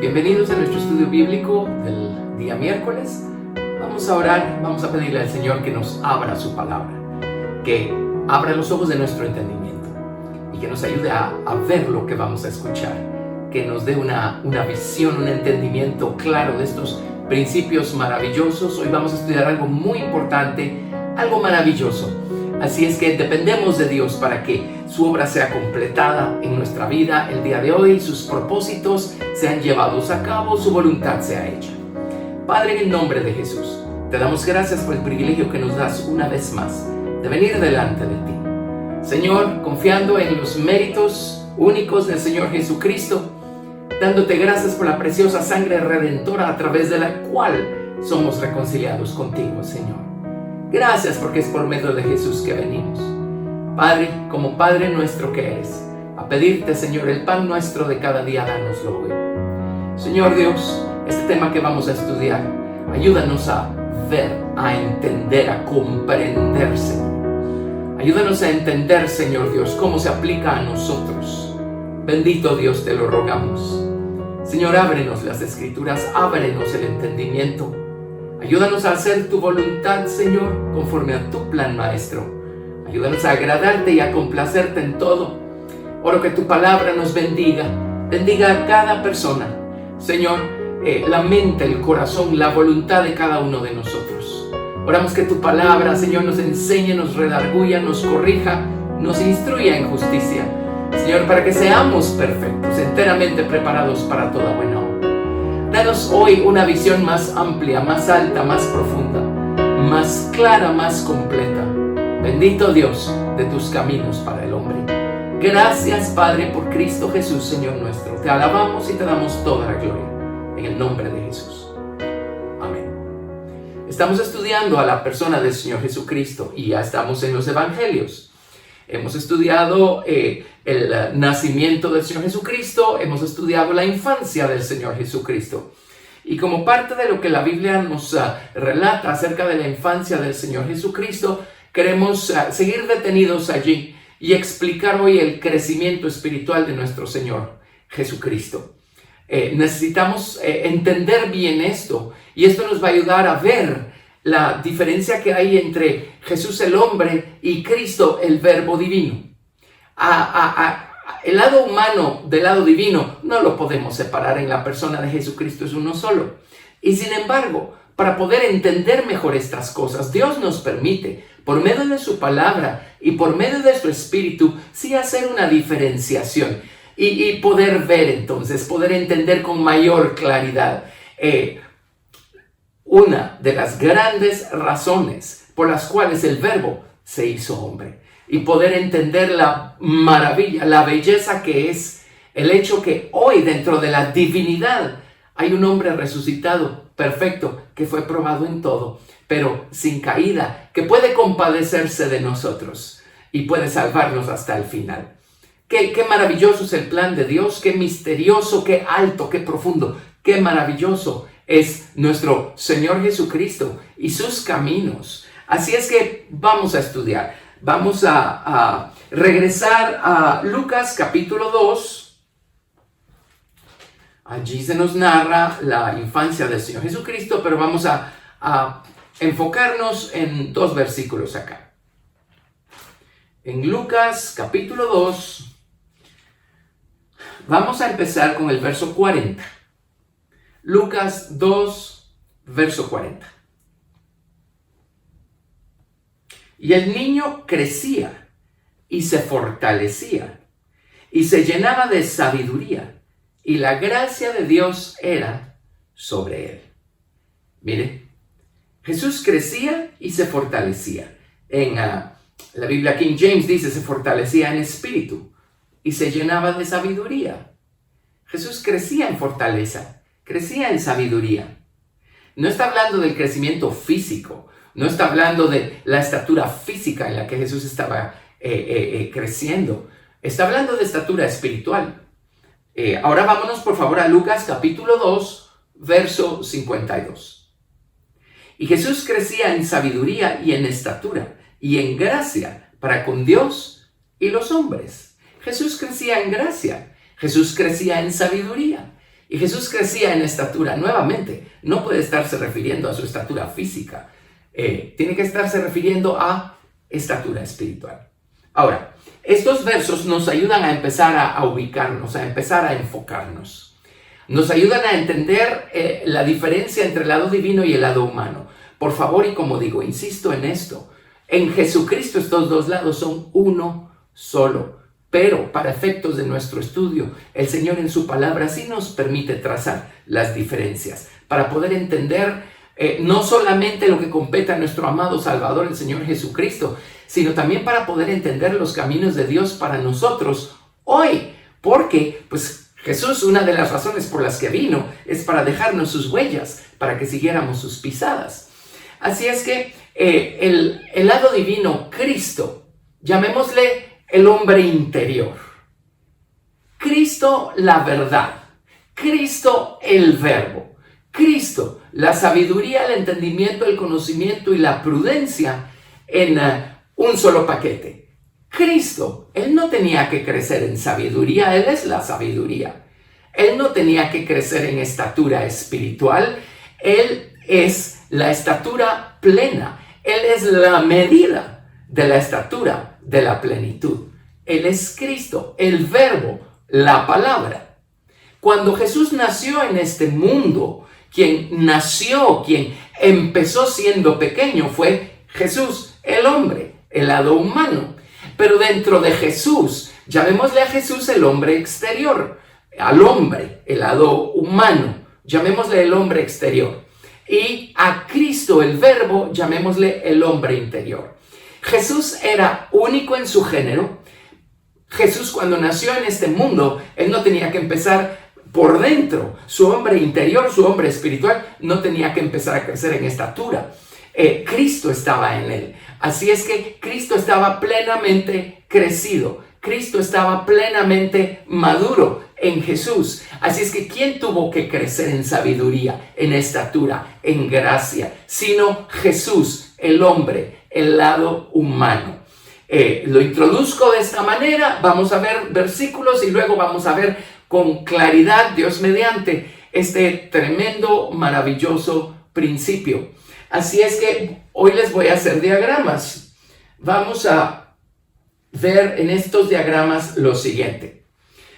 Bienvenidos a nuestro estudio bíblico del día miércoles. Vamos a orar, vamos a pedirle al Señor que nos abra su palabra, que abra los ojos de nuestro entendimiento y que nos ayude a ver lo que vamos a escuchar, que nos dé una visión, un entendimiento claro de estos principios maravillosos. Hoy vamos a estudiar algo muy importante, algo maravilloso. Así es que dependemos de Dios para que su obra sea completada en nuestra vida el día de hoy, sus propósitos sean llevados a cabo, su voluntad sea hecha. Padre, en el nombre de Jesús, te damos gracias por el privilegio que nos das una vez más de venir delante de ti. Señor, confiando en los méritos únicos del Señor Jesucristo, dándote gracias por la preciosa sangre redentora a través de la cual somos reconciliados contigo, Señor. Gracias porque es por medio de Jesús que venimos. Padre, como Padre nuestro que eres, a pedirte, Señor, el pan nuestro de cada día, dánoslo hoy. Señor Dios, este tema que vamos a estudiar, ayúdanos a ver, a entender, a comprender, Señor. Ayúdanos a entender, Señor Dios, cómo se aplica a nosotros. Bendito Dios, te lo rogamos. Señor, ábrenos las Escrituras, ábrenos el entendimiento. Ayúdanos a hacer tu voluntad, Señor, conforme a tu plan, Maestro. Ayúdanos a agradarte y a complacerte en todo. Oro que tu palabra nos bendiga. Bendiga a cada persona. Señor, la mente, el corazón, la voluntad de cada uno de nosotros. Oramos que tu palabra, Señor, nos enseñe, nos redarguya, nos corrija, nos instruya en justicia. Señor, para que seamos perfectos, enteramente preparados para toda buena obra. Danos hoy una visión más amplia, más alta, más profunda, más clara, más completa. Bendito Dios de tus caminos para el hombre. Gracias, Padre, por Cristo Jesús, Señor nuestro. Te alabamos y te damos toda la gloria. En el nombre de Jesús. Amén. Estamos estudiando a la persona del Señor Jesucristo y ya estamos en los Evangelios. Hemos estudiado el nacimiento del Señor Jesucristo, hemos estudiado la infancia del Señor Jesucristo. Y como parte de lo que la Biblia nos relata acerca de la infancia del Señor Jesucristo, queremos seguir detenidos allí y explicar hoy el crecimiento espiritual de nuestro Señor Jesucristo. Necesitamos entender bien esto, y esto nos va a ayudar a ver la diferencia que hay entre Jesús el hombre y Cristo el verbo divino. El lado humano del lado divino no lo podemos separar. En la persona de Jesucristo es uno solo. Y sin embargo, para poder entender mejor estas cosas, Dios nos permite, por medio de su palabra y por medio de su espíritu, sí hacer una diferenciación y poder ver entonces, poder entender con mayor claridad una de las grandes razones por las cuales el verbo se hizo hombre, y poder entender la maravilla, la belleza que es el hecho que hoy dentro de la divinidad hay un hombre resucitado, perfecto, que fue probado en todo, pero sin caída, que puede compadecerse de nosotros y puede salvarnos hasta el final. Qué maravilloso es el plan de Dios, qué misterioso, qué alto, qué profundo, qué maravilloso es nuestro Señor Jesucristo y sus caminos. Así es que vamos a estudiar. Vamos a regresar a Lucas capítulo 2. Allí se nos narra la infancia del Señor Jesucristo, pero vamos a enfocarnos en dos versículos acá. En Lucas capítulo 2, vamos a empezar con el verso 40. Lucas 2, verso 40. Y el niño crecía y se fortalecía y se llenaba de sabiduría, y la gracia de Dios era sobre él. Mire, Jesús crecía y se fortalecía. En la Biblia King James dice se fortalecía en espíritu y se llenaba de sabiduría. Jesús crecía en fortaleza, crecía en sabiduría. No está hablando del crecimiento físico, no está hablando de la estatura física en la que Jesús estaba creciendo. Está hablando de estatura espiritual. Ahora vámonos por favor a Lucas capítulo 2, verso 52. Y Jesús crecía en sabiduría y en estatura y en gracia para con Dios y los hombres. Jesús crecía en gracia, Jesús crecía en sabiduría. Y Jesús crecía en estatura. Nuevamente, no puede estarse refiriendo a su estatura física. Tiene que estarse refiriendo a estatura espiritual. Ahora, estos versos nos ayudan a empezar a ubicarnos, a empezar a enfocarnos. Nos ayudan a entender la diferencia entre el lado divino y el lado humano. Por favor, y como digo, insisto en esto, en Jesucristo estos dos lados son uno solo. Pero para efectos de nuestro estudio, el Señor en su palabra sí nos permite trazar las diferencias para poder entender no solamente lo que compete a nuestro amado Salvador, el Señor Jesucristo, sino también para poder entender los caminos de Dios para nosotros hoy. Porque, pues, Jesús, una de las razones por las que vino es para dejarnos sus huellas, para que siguiéramos sus pisadas. Así es que el lado divino, Cristo, llamémosle el hombre interior. Cristo, la verdad. Cristo, el verbo. Cristo, la sabiduría, el entendimiento, el conocimiento y la prudencia en un solo paquete. Cristo, Él no tenía que crecer en sabiduría, Él es la sabiduría. Él no tenía que crecer en estatura espiritual, Él es la estatura plena. Él es la medida de la estatura de la plenitud. Él es Cristo, el verbo, la palabra. Cuando Jesús nació en este mundo, quien empezó siendo pequeño fue Jesús, el hombre, el lado humano. Pero dentro de Jesús, llamémosle a Jesús el hombre exterior, al hombre, el lado humano, llamémosle el hombre exterior. Y a Cristo, el verbo, llamémosle el hombre interior. Jesús era único en su género. Jesús, cuando nació en este mundo, Él no tenía que empezar por dentro. Su hombre interior, su hombre espiritual, no tenía que empezar a crecer en estatura. Cristo estaba en Él. Así es que Cristo estaba plenamente crecido. Cristo estaba plenamente maduro en Jesús. Así es que ¿quién tuvo que crecer en sabiduría, en estatura, en gracia? Sino Jesús, el hombre, el lado humano. Lo introduzco de esta manera. Vamos a ver versículos y luego vamos a ver con claridad, Dios mediante, este tremendo, maravilloso principio. Así es que hoy les voy a hacer diagramas. Vamos a ver en estos diagramas lo siguiente.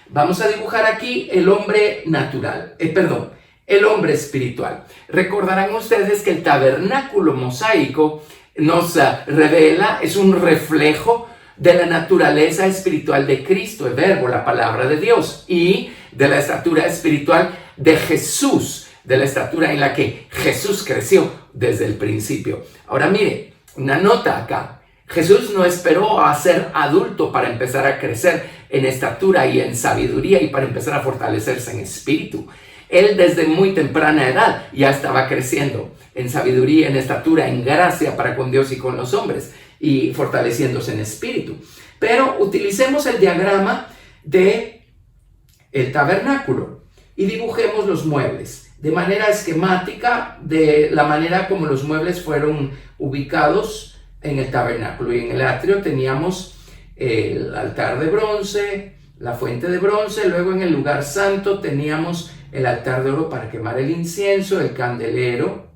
Vamos a dibujar aquí el hombre natural, el hombre espiritual. Recordarán ustedes que el tabernáculo mosaico nos revela, es un reflejo de la naturaleza espiritual de Cristo, el verbo, la palabra de Dios, y de la estatura espiritual de Jesús, de la estatura en la que Jesús creció desde el principio. Ahora mire, una nota acá. Jesús no esperó a ser adulto para empezar a crecer en estatura y en sabiduría y para empezar a fortalecerse en espíritu. Él desde muy temprana edad ya estaba creciendo en sabiduría, en estatura, en gracia para con Dios y con los hombres y fortaleciéndose en espíritu. Pero utilicemos el diagrama de el tabernáculo y dibujemos los muebles de manera esquemática, de la manera como los muebles fueron ubicados en el tabernáculo. Y en el atrio teníamos el altar de bronce, la fuente de bronce. Luego en el lugar santo teníamos el altar de oro para quemar el incienso, el candelero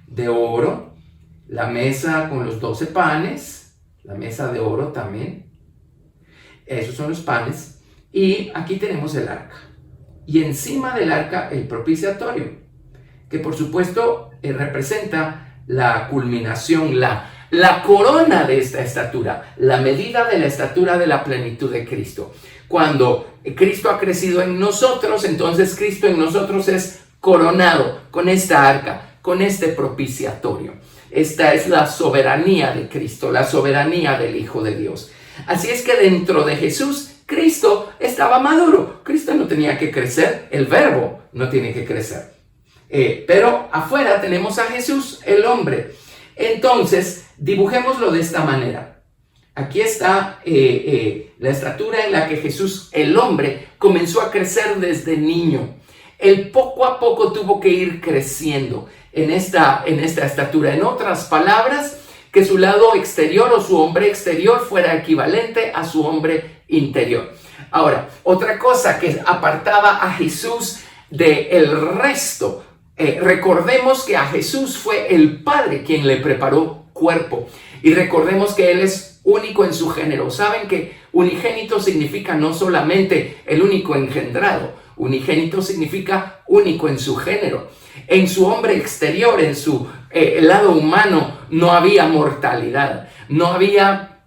de oro, la mesa con los 12 panes, la mesa de oro también. Esos son los panes. Y aquí tenemos el arca. Y encima del arca el propiciatorio, que por supuesto representa la culminación, la corona de esta estatura, la medida de la estatura de la plenitud de Cristo. Cuando Cristo ha crecido en nosotros, entonces Cristo en nosotros es coronado con esta arca, con este propiciatorio. Esta es la soberanía de Cristo, la soberanía del Hijo de Dios. Así es que dentro de Jesús, Cristo estaba maduro. Cristo no tenía que crecer, el verbo no tiene que crecer. Pero afuera tenemos a Jesús, el hombre. Entonces, dibujémoslo de esta manera. Aquí está la estatura en la que Jesús, el hombre, comenzó a crecer desde niño. Él poco a poco tuvo que ir creciendo en esta estatura. En otras palabras, que su lado exterior o su hombre exterior fuera equivalente a su hombre interior. Ahora, otra cosa que apartaba a Jesús del resto. Recordemos que a Jesús fue el Padre quien le preparó cuerpo. Y recordemos que Él es único en su género. Saben que unigénito significa no solamente el único engendrado. Unigénito significa único en su género. En su hombre exterior, en su lado humano, no había mortalidad. No había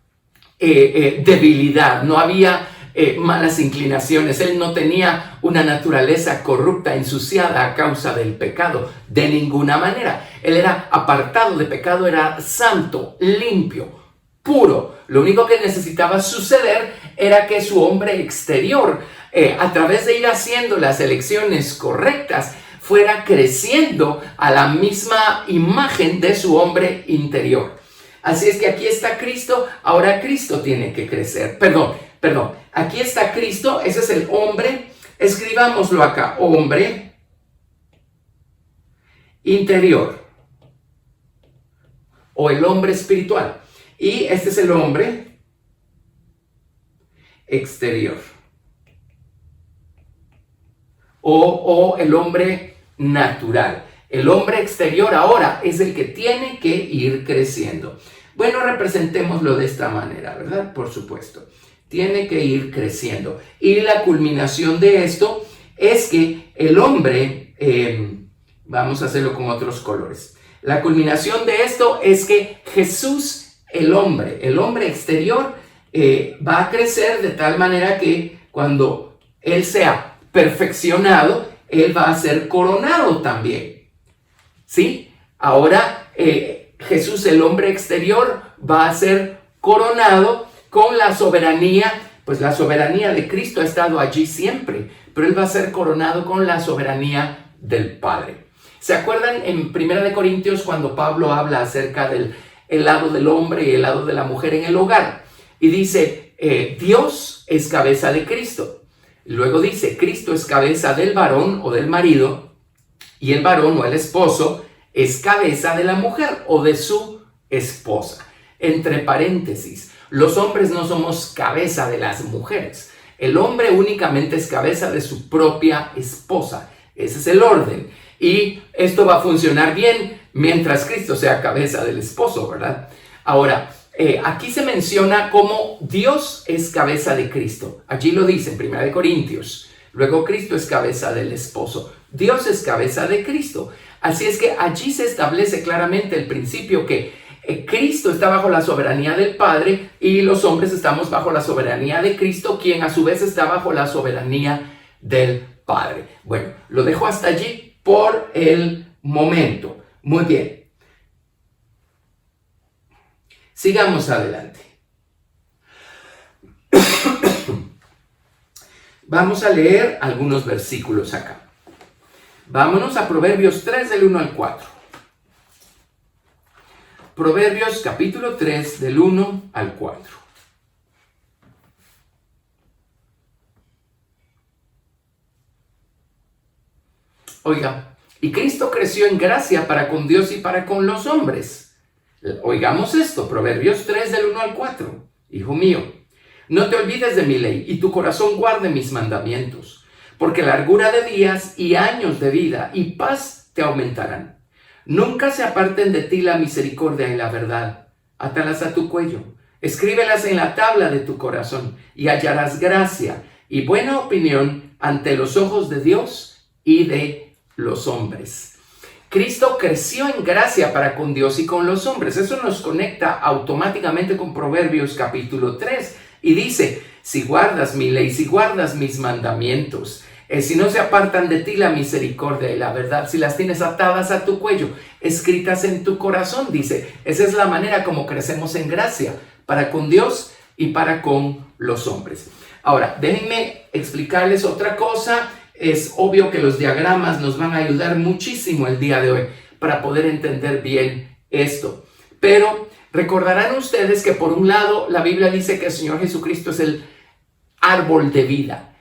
debilidad. No había malas inclinaciones. Él no tenía una naturaleza corrupta, ensuciada a causa del pecado, de ninguna manera. Él era apartado de pecado, era santo, limpio, puro. Lo único que necesitaba suceder era que su hombre exterior, a través de ir haciendo las elecciones correctas, fuera creciendo a la misma imagen de su hombre interior. Así es que aquí está Cristo, ahora Cristo tiene que crecer. Perdón, aquí está Cristo, ese es el hombre, escribámoslo acá, hombre interior, o el hombre espiritual, y este es el hombre exterior, o el hombre natural. El hombre exterior ahora es el que tiene que ir creciendo. Bueno, representémoslo de esta manera, ¿verdad? Por supuesto. Tiene que ir creciendo. Y la culminación de esto es que el hombre, vamos a hacerlo con otros colores. La culminación de esto es que Jesús, el hombre exterior, va a crecer de tal manera que cuando Él sea perfeccionado, Él va a ser coronado también. ¿Sí? Ahora Jesús, el hombre exterior, va a ser coronado con la soberanía. Pues la soberanía de Cristo ha estado allí siempre, pero Él va a ser coronado con la soberanía del Padre. ¿Se acuerdan en 1 Corintios cuando Pablo habla acerca del lado del hombre y el lado de la mujer en el hogar? Y dice, Dios es cabeza de Cristo. Luego dice, Cristo es cabeza del varón o del marido, y el varón o el esposo es cabeza de la mujer o de su esposa. Entre paréntesis, los hombres no somos cabeza de las mujeres. El hombre únicamente es cabeza de su propia esposa. Ese es el orden. Y esto va a funcionar bien mientras Cristo sea cabeza del esposo, ¿verdad? Ahora, aquí se menciona cómo Dios es cabeza de Cristo. Allí lo dice en 1 Corintios. Luego Cristo es cabeza del esposo. Dios es cabeza de Cristo. Así es que allí se establece claramente el principio que Cristo está bajo la soberanía del Padre y los hombres estamos bajo la soberanía de Cristo, quien a su vez está bajo la soberanía del Padre. Bueno, lo dejo hasta allí por el momento. Muy bien. Sigamos adelante. Vamos a leer algunos versículos acá. Vámonos a Proverbios 3 del 1 al 4. Proverbios capítulo 3 del 1 al 4. Oiga, y Cristo creció en gracia para con Dios y para con los hombres. Oigamos esto, Proverbios 3 del 1 al 4. Hijo mío, no te olvides de mi ley y tu corazón guarde mis mandamientos, porque largura de días y años de vida y paz te aumentarán. Nunca se aparten de ti la misericordia y la verdad. Átalas a tu cuello, escríbelas en la tabla de tu corazón y hallarás gracia y buena opinión ante los ojos de Dios y de los hombres. Cristo creció en gracia para con Dios y con los hombres. Eso nos conecta automáticamente con Proverbios capítulo 3 y dice, si guardas mi ley, si guardas mis mandamientos, si no se apartan de ti la misericordia y la verdad, si las tienes atadas a tu cuello, escritas en tu corazón, dice, esa es la manera como crecemos en gracia para con Dios y para con los hombres. Ahora, déjenme explicarles otra cosa. Es obvio que los diagramas nos van a ayudar muchísimo el día de hoy para poder entender bien esto. Pero recordarán ustedes que por un lado la Biblia dice que el Señor Jesucristo es el árbol de vida.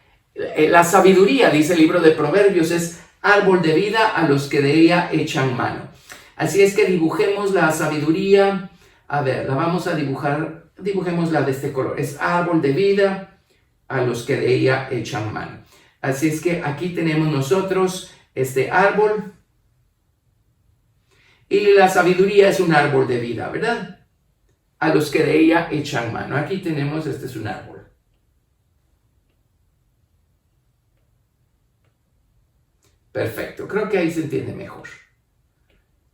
La sabiduría, dice el libro de Proverbios, es árbol de vida a los que de ella echan mano. Así es que dibujemos la sabiduría. A ver, la vamos a dibujar. Dibujémosla de este color. Es árbol de vida a los que de ella echan mano. Así es que aquí tenemos nosotros este árbol. Y la sabiduría es un árbol de vida, ¿verdad? A los que de ella echan mano. Aquí tenemos, este es un árbol. Perfecto, creo que ahí se entiende mejor.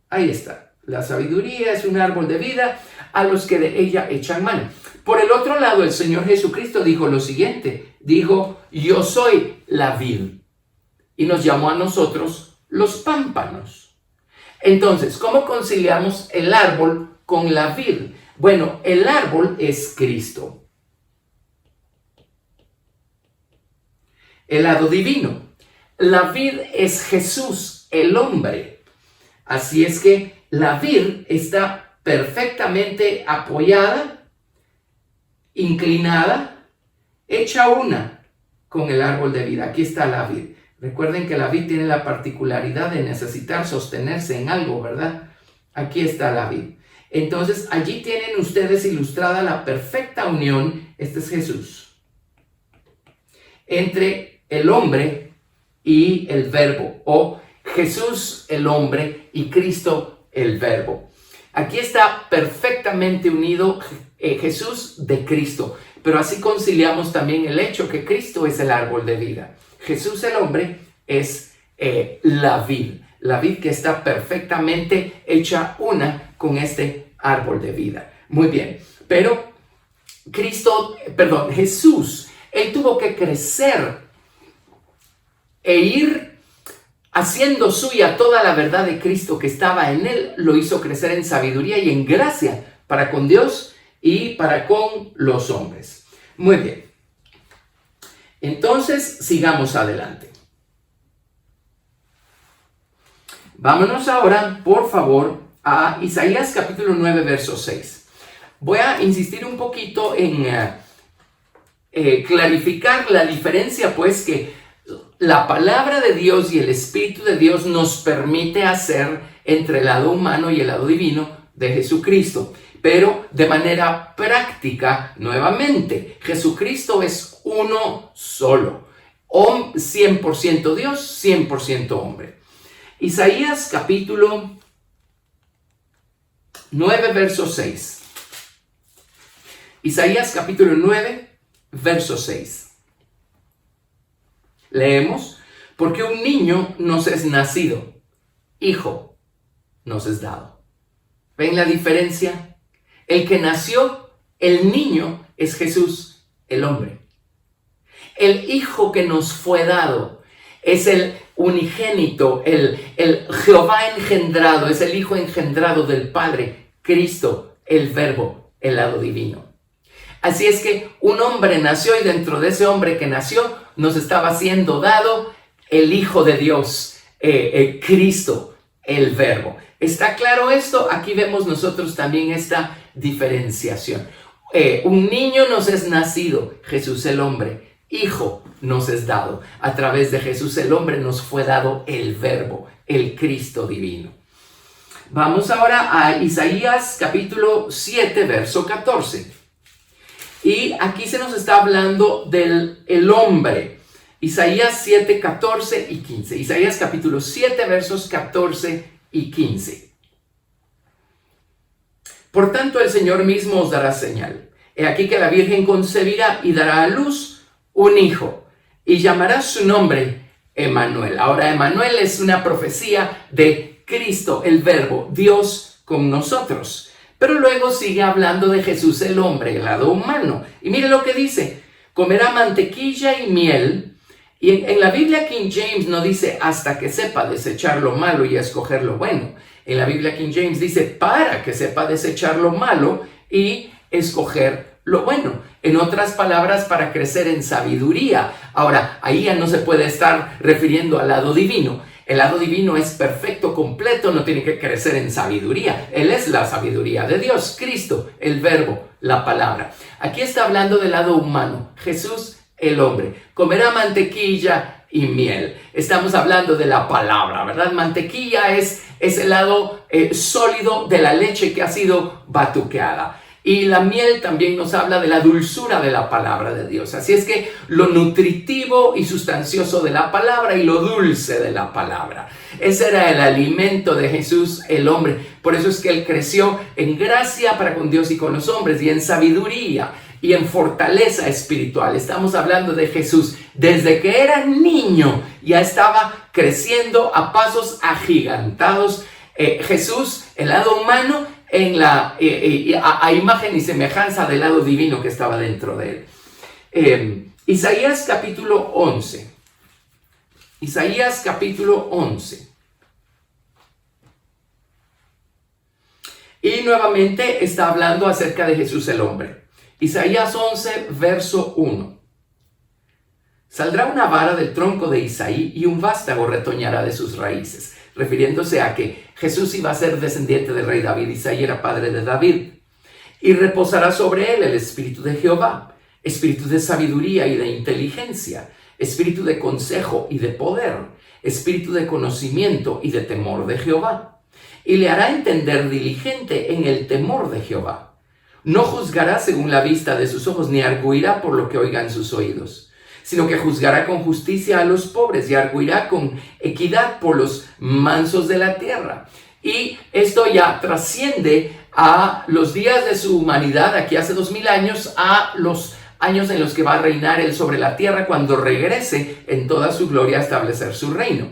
Ahí está. La sabiduría es un árbol de vida a los que de ella echan mano. Por el otro lado, el Señor Jesucristo dijo lo siguiente. Dijo, yo soy la vid. Y nos llamó a nosotros los pámpanos. Entonces, ¿cómo conciliamos el árbol con la vid? Bueno, el árbol es Cristo. El lado divino. La vid es Jesús, el hombre. Así es que la vid está perfectamente apoyada, inclinada, hecha una con el árbol de vida. Aquí está la vid. Recuerden que la vid tiene la particularidad de necesitar sostenerse en algo, ¿verdad? Aquí está la vid. Entonces, allí tienen ustedes ilustrada la perfecta unión, este es Jesús, entre el hombre y el verbo, o Jesús el hombre y Cristo el verbo. Aquí está perfectamente unido Jesús de Cristo, pero así conciliamos también el hecho que Cristo es el árbol de vida. Jesús el hombre es la vid que está perfectamente hecha una con este árbol de vida. Muy bien, pero Jesús, él tuvo que crecer e ir haciendo suya toda la verdad de Cristo que estaba en él, lo hizo crecer en sabiduría y en gracia para con Dios y para con los hombres. Muy bien. Entonces, sigamos adelante. Vámonos ahora, por favor, a Isaías capítulo 9, verso 6. Voy a insistir un poquito en clarificar la diferencia, pues, que la palabra de Dios y el Espíritu de Dios nos permite hacer entre el lado humano y el lado divino de Jesucristo. Pero de manera práctica, nuevamente, Jesucristo es uno solo. 100% Dios, 100% hombre. Isaías capítulo 9, verso 6. Isaías capítulo 9, verso 6. Leemos, porque un niño nos es nacido, hijo nos es dado. ¿Ven la diferencia? El que nació, el niño, es Jesús, el hombre. El hijo que nos fue dado es el unigénito, el Jehová engendrado, es el hijo engendrado del Padre, Cristo, el verbo, el lado divino. Así es que un hombre nació y dentro de ese hombre que nació nos estaba siendo dado el Hijo de Dios, Cristo, el verbo. ¿Está claro esto? Aquí vemos nosotros también esta diferenciación. Un niño nos es nacido, Jesús el hombre, hijo nos es dado. A través de Jesús el hombre nos fue dado el verbo, el Cristo divino. Vamos ahora a Isaías capítulo 7, verso 14. Y aquí se nos está hablando del hombre. Isaías 7, 14 y 15. Isaías capítulo 7, versos 14 y 15. Por tanto, el Señor mismo os dará señal. He aquí que la Virgen concebirá y dará a luz un hijo, y llamará su nombre Emmanuel. Ahora, Emmanuel es una profecía de Cristo, el verbo, Dios con nosotros. Pero luego sigue hablando de Jesús el hombre, el lado humano. Y mire lo que dice, comerá mantequilla y miel. Y en la Biblia King James no dice hasta que sepa desechar lo malo y escoger lo bueno. En la Biblia King James dice para que sepa desechar lo malo y escoger lo bueno. En otras palabras, para crecer en sabiduría. Ahora, ahí ya no se puede estar refiriendo al lado divino. El lado divino es perfecto, completo, no tiene que crecer en sabiduría. Él es la sabiduría de Dios, Cristo, el verbo, la palabra. Aquí está hablando del lado humano, Jesús el hombre. Comerá mantequilla y miel. Estamos hablando de la palabra, ¿verdad? Mantequilla es el lado sólido de la leche que ha sido batuqueada. Y la miel también nos habla de la dulzura de la palabra de Dios. Así es que lo nutritivo y sustancioso de la palabra y lo dulce de la palabra. Ese era el alimento de Jesús, el hombre. Por eso es que él creció en gracia para con Dios y con los hombres, y en sabiduría y en fortaleza espiritual. Estamos hablando de Jesús. Desde que era niño ya estaba creciendo a pasos agigantados. Jesús, el lado humano, a imagen y semejanza del lado divino que estaba dentro de él. Isaías capítulo 11. Isaías capítulo 11. Y nuevamente está hablando acerca de Jesús el hombre. Isaías 11, verso 1. Saldrá una vara del tronco de Isaí y un vástago retoñará de sus raíces. Refiriéndose a que Jesús iba a ser descendiente del rey David. Isaí era padre de David. Y reposará sobre él el espíritu de Jehová, espíritu de sabiduría y de inteligencia, espíritu de consejo y de poder, espíritu de conocimiento y de temor de Jehová. Y le hará entender diligente en el temor de Jehová. No juzgará según la vista de sus ojos, ni arguirá por lo que oigan sus oídos, sino que juzgará con justicia a los pobres y arguirá con equidad por los mansos de la tierra. Y esto ya trasciende a los días de su humanidad, aquí hace 2000 años, a los años en los que va a reinar él sobre la tierra cuando regrese en toda su gloria a establecer su reino.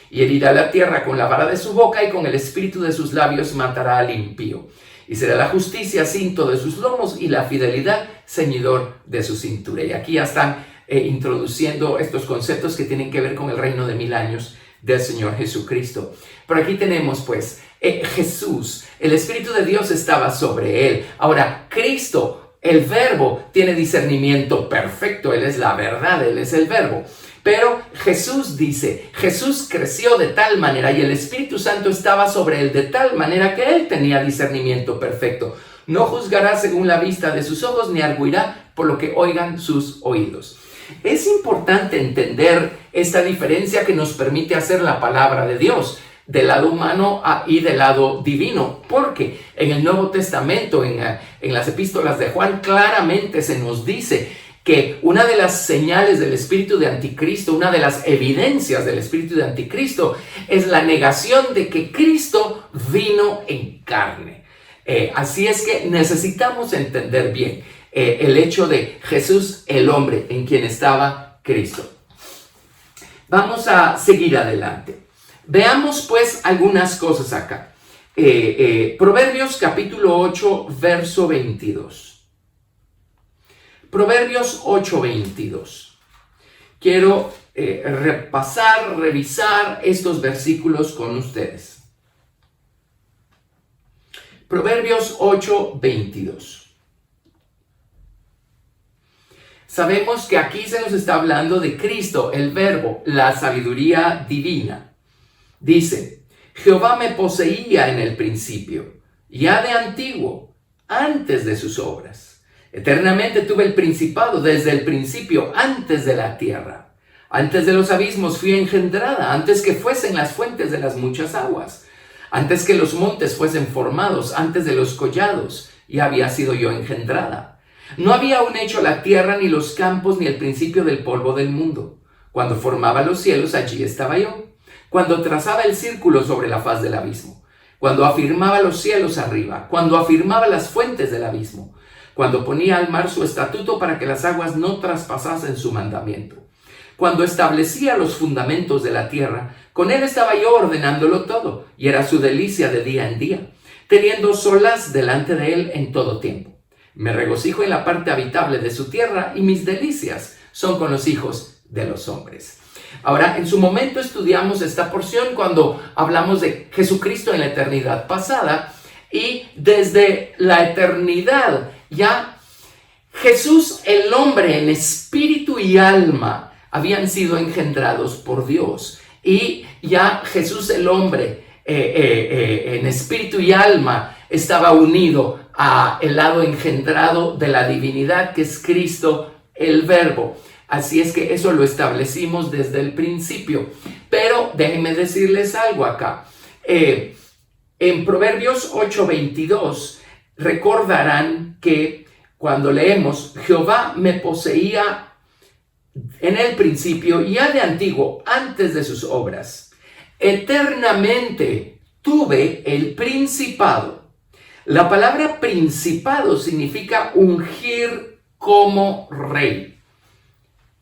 Y herirá la tierra con la vara de su boca y con el espíritu de sus labios matará al impío. Y será la justicia cinto de sus lomos y la fidelidad ceñidor de su cintura. Y aquí ya están introduciendo estos conceptos que tienen que ver con el reino de 1000 años del Señor Jesucristo. Pero aquí tenemos pues Jesús, el Espíritu de Dios estaba sobre él. Ahora, Cristo, el Verbo, tiene discernimiento perfecto. Él es la verdad, él es el Verbo. Pero Jesús dice, Jesús creció de tal manera y el Espíritu Santo estaba sobre él de tal manera que él tenía discernimiento perfecto. No juzgará según la vista de sus ojos, ni arguirá por lo que oigan sus oídos. Es importante entender esta diferencia que nos permite hacer la palabra de Dios del lado humano y del lado divino, porque en el Nuevo Testamento, en las epístolas de Juan, claramente se nos dice que una de las señales del espíritu de anticristo, una de las evidencias del espíritu de anticristo, es la negación de que Cristo vino en carne. Así es que necesitamos entender bien el hecho de Jesús, el hombre, en quien estaba Cristo. Vamos a seguir adelante. Veamos pues algunas cosas acá. Proverbios capítulo 8, verso 22. Proverbios 8:22. Quiero revisar estos versículos con ustedes. Proverbios 8:22. Sabemos que aquí se nos está hablando de Cristo, el Verbo, la sabiduría divina. Dice, Jehová me poseía en el principio, ya de antiguo, antes de sus obras. Eternamente tuve el principado desde el principio, antes de la tierra. Antes de los abismos fui engendrada, antes que fuesen las fuentes de las muchas aguas. Antes que los montes fuesen formados, antes de los collados, ya había sido yo engendrada. No había aún hecho la tierra, ni los campos, ni el principio del polvo del mundo. Cuando formaba los cielos, allí estaba yo. Cuando trazaba el círculo sobre la faz del abismo. Cuando afirmaba los cielos arriba. Cuando afirmaba las fuentes del abismo. Cuando ponía al mar su estatuto para que las aguas no traspasasen su mandamiento. Cuando establecía los fundamentos de la tierra, con él estaba yo ordenándolo todo, y era su delicia de día en día, teniendo solaz delante de él en todo tiempo. Me regocijo en la parte habitable de su tierra, y mis delicias son con los hijos de los hombres. Ahora, en su momento estudiamos esta porción cuando hablamos de Jesucristo en la eternidad pasada, y desde la eternidad ya Jesús, el hombre, en espíritu y alma, habían sido engendrados por Dios. Y ya Jesús, el hombre, en espíritu y alma, estaba unido a el lado engendrado de la divinidad, que es Cristo, el Verbo. Así es que eso lo establecimos desde el principio. Pero déjenme decirles algo acá. En Proverbios 8:22 recordarán que cuando leemos, Jehová me poseía en el principio, ya de antiguo, antes de sus obras. Eternamente tuve el principado. La palabra principado significa ungir como rey.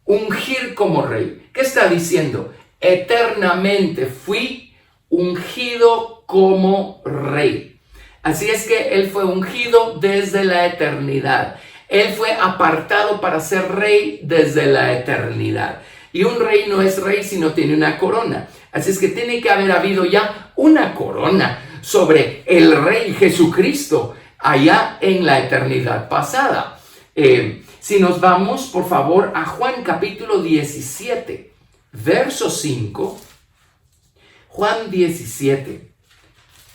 Ungir como rey. ¿Qué está diciendo? Eternamente fui ungido como rey. Así es que él fue ungido desde la eternidad. Él fue apartado para ser rey desde la eternidad. Y un rey no es rey si no tiene una corona. Así es que tiene que haber habido ya una corona sobre el Rey Jesucristo allá en la eternidad pasada. Si nos vamos, por favor, a Juan capítulo 17, verso 5. Juan 17,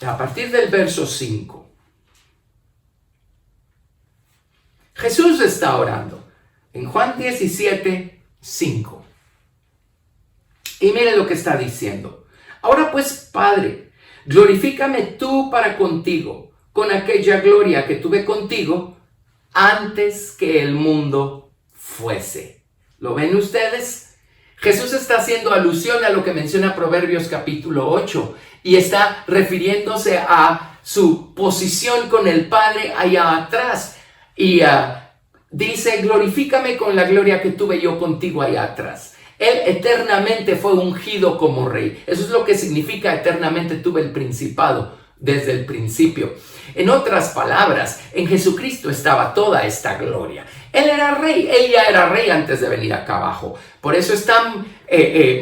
a partir del verso 5. Jesús está orando en Juan 17, 5. Y miren lo que está diciendo. Ahora pues, Padre, glorifícame tú para contigo, con aquella gloria que tuve contigo antes que el mundo fuese. ¿Lo ven ustedes? Jesús está haciendo alusión a lo que menciona Proverbios capítulo 8 y está refiriéndose a su posición con el Padre allá atrás. Y dice, glorifícame con la gloria que tuve yo contigo allá atrás. Él eternamente fue ungido como rey. Eso es lo que significa eternamente tuve el principado desde el principio. En otras palabras, en Jesucristo estaba toda esta gloria. Él era rey, él ya era rey antes de venir acá abajo. Por eso es tan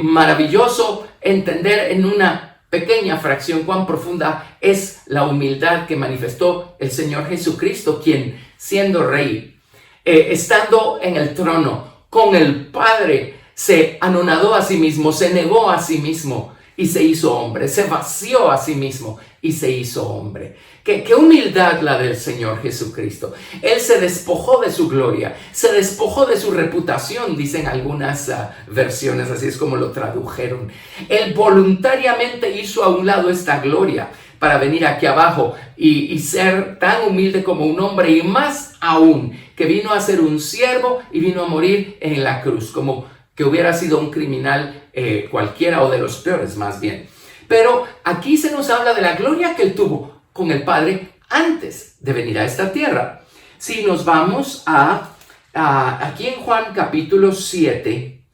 maravilloso entender en una pequeña fracción cuán profunda es la humildad que manifestó el Señor Jesucristo, quien siendo rey, estando en el trono con el Padre, se anonadó a sí mismo, se negó a sí mismo y se hizo hombre, se vació a sí mismo y se hizo hombre. Qué humildad la del Señor Jesucristo. Él se despojó de su gloria, se despojó de su reputación, dicen algunas versiones, así es como lo tradujeron. Él voluntariamente hizo a un lado esta gloria para venir aquí abajo y ser tan humilde como un hombre, y más aún que vino a ser un siervo y vino a morir en la cruz, como que hubiera sido un criminal cualquiera, o de los peores más bien. Pero aquí se nos habla de la gloria que él tuvo con el Padre antes de venir a esta tierra. Si nos vamos aquí en Juan capítulo 7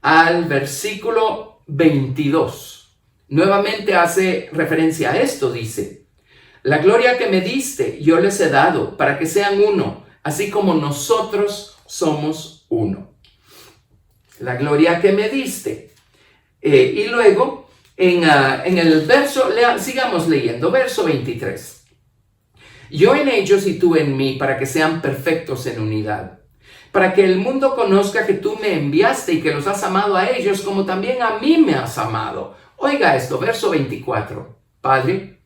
al versículo 22, nuevamente hace referencia a esto, dice: la gloria que me diste yo les he dado para que sean uno, así como nosotros somos uno. La gloria que me diste. Y luego, en el verso, sigamos leyendo, verso 23. Yo en ellos y tú en mí, para que sean perfectos en unidad, para que el mundo conozca que tú me enviaste y que los has amado a ellos como también a mí me has amado. Oiga esto, verso 24. Padre,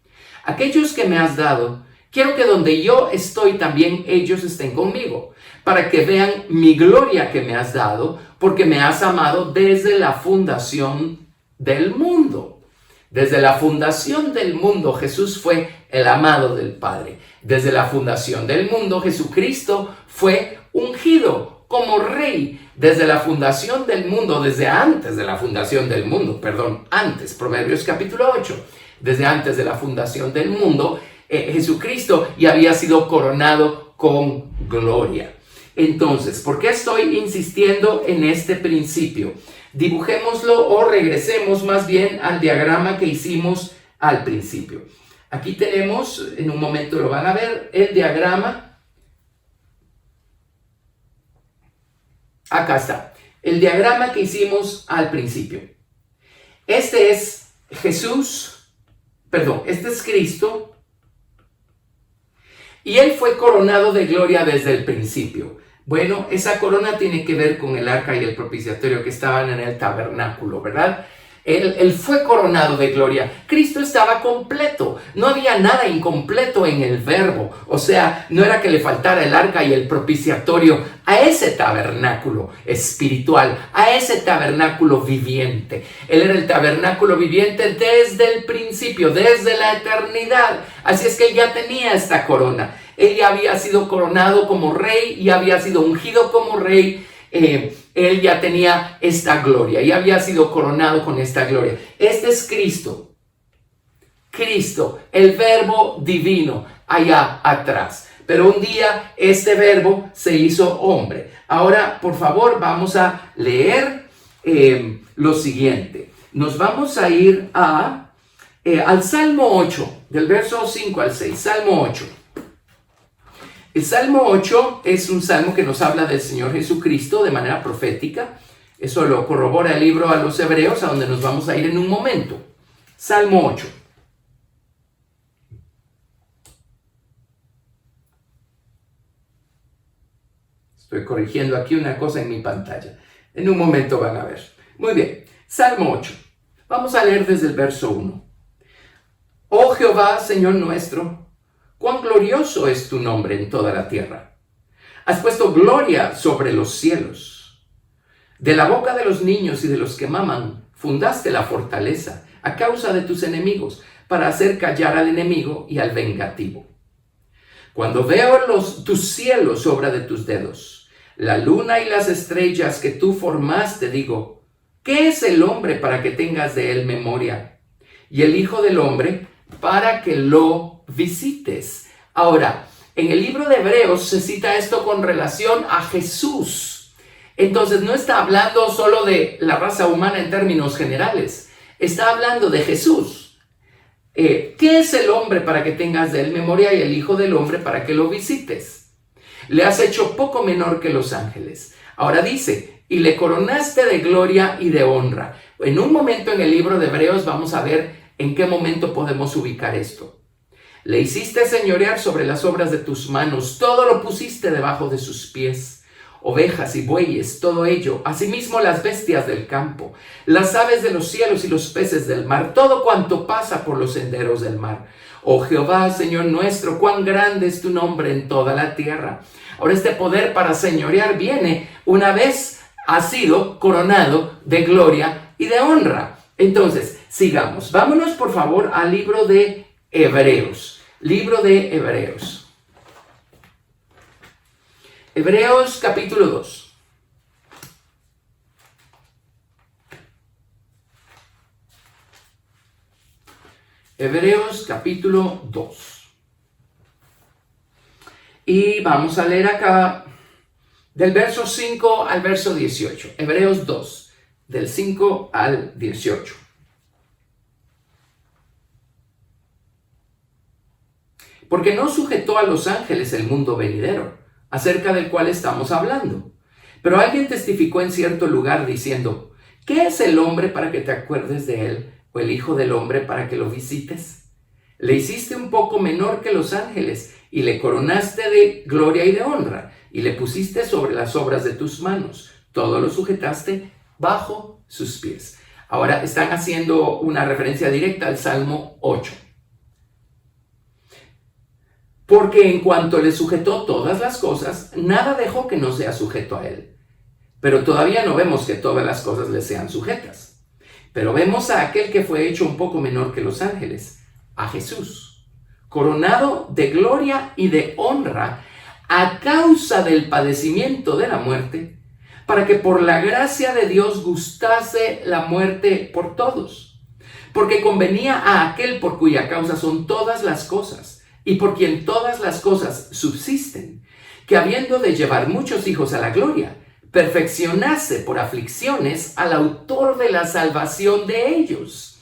aquellos que me has dado, quiero que donde yo estoy también ellos estén conmigo, para que vean mi gloria que me has dado, porque me has amado desde la fundación del mundo. Desde la fundación del mundo Jesús fue el amado del Padre. Desde la fundación del mundo Jesucristo fue ungido como rey. Desde la fundación del mundo, desde antes de la fundación del mundo, antes, Proverbios capítulo 8, desde antes de la fundación del mundo, Jesucristo ya había sido coronado con gloria. Entonces, ¿por qué estoy insistiendo en este principio? Dibujémoslo o regresemos más bien al diagrama que hicimos al principio. Aquí tenemos, en un momento lo van a ver, el diagrama. Acá está, el diagrama que hicimos al principio. Este es este es Cristo. Y él fue coronado de gloria desde el principio. Bueno, esa corona tiene que ver con el arca y el propiciatorio que estaban en el tabernáculo, ¿verdad? Él fue coronado de gloria. Cristo estaba completo. No había nada incompleto en el verbo. O sea, no era que le faltara el arca y el propiciatorio a ese tabernáculo espiritual, a ese tabernáculo viviente. Él era el tabernáculo viviente desde el principio, desde la eternidad. Así es que él ya tenía esta corona. Él ya había sido coronado como rey y había sido ungido como rey. Él ya tenía esta gloria y había sido coronado con esta gloria. Este es Cristo. Cristo, el verbo divino allá atrás. Pero un día este verbo se hizo hombre. Ahora, por favor, vamos a leer lo siguiente. Nos vamos a ir al Salmo 8, del verso 5 al 6. Salmo 8. El Salmo 8 es un salmo que nos habla del Señor Jesucristo de manera profética. Eso lo corrobora el libro a los Hebreos, a donde nos vamos a ir en un momento. Salmo 8. Estoy corrigiendo aquí una cosa en mi pantalla. En un momento van a ver. Muy bien. Salmo 8. Vamos a leer desde el verso 1. Oh Jehová, Señor nuestro, cuán glorioso es tu nombre en toda la tierra. Has puesto gloria sobre los cielos. De la boca de los niños y de los que maman, fundaste la fortaleza a causa de tus enemigos, para hacer callar al enemigo y al vengativo. Cuando veo tus cielos, obra de tus dedos, la luna y las estrellas que tú formaste, digo, ¿qué es el hombre para que tengas de él memoria? Y el Hijo del Hombre para que lo visites. Ahora, en el libro de Hebreos se cita esto con relación a Jesús. Entonces no está hablando solo de la raza humana en términos generales. Está hablando de Jesús. ¿Qué es el hombre para que tengas de él memoria y el Hijo del Hombre para que lo visites? Le has hecho poco menor que los ángeles. Ahora dice, y le coronaste de gloria y de honra. En un momento en el libro de Hebreos vamos a ver en qué momento podemos ubicar esto. Le hiciste señorear sobre las obras de tus manos, todo lo pusiste debajo de sus pies. Ovejas y bueyes, todo ello, asimismo las bestias del campo, las aves de los cielos y los peces del mar, todo cuanto pasa por los senderos del mar. Oh Jehová, Señor nuestro, cuán grande es tu nombre en toda la tierra. Ahora este poder para señorear viene una vez ha sido coronado de gloria y de honra. Entonces, sigamos. Vámonos por favor al libro de Hebreos. Libro de Hebreos. Hebreos capítulo 2. Hebreos capítulo 2. Y vamos a leer acá del verso 5 al verso 18. Hebreos 2, del 5 al 18. Porque no sujetó a los ángeles el mundo venidero, acerca del cual estamos hablando. Pero alguien testificó en cierto lugar diciendo, ¿qué es el hombre para que te acuerdes de él, o el Hijo del Hombre para que lo visites? Le hiciste un poco menor que los ángeles, y le coronaste de gloria y de honra, y le pusiste sobre las obras de tus manos. Todo lo sujetaste bajo sus pies. Ahora están haciendo una referencia directa al Salmo 8. Porque en cuanto le sujetó todas las cosas, nada dejó que no sea sujeto a él. Pero todavía no vemos que todas las cosas le sean sujetas. Pero vemos a aquel que fue hecho un poco menor que los ángeles, a Jesús, coronado de gloria y de honra a causa del padecimiento de la muerte, para que por la gracia de Dios gustase la muerte por todos. Porque convenía a aquel por cuya causa son todas las cosas, y por quien todas las cosas subsisten, que habiendo de llevar muchos hijos a la gloria, perfeccionase por aflicciones al autor de la salvación de ellos.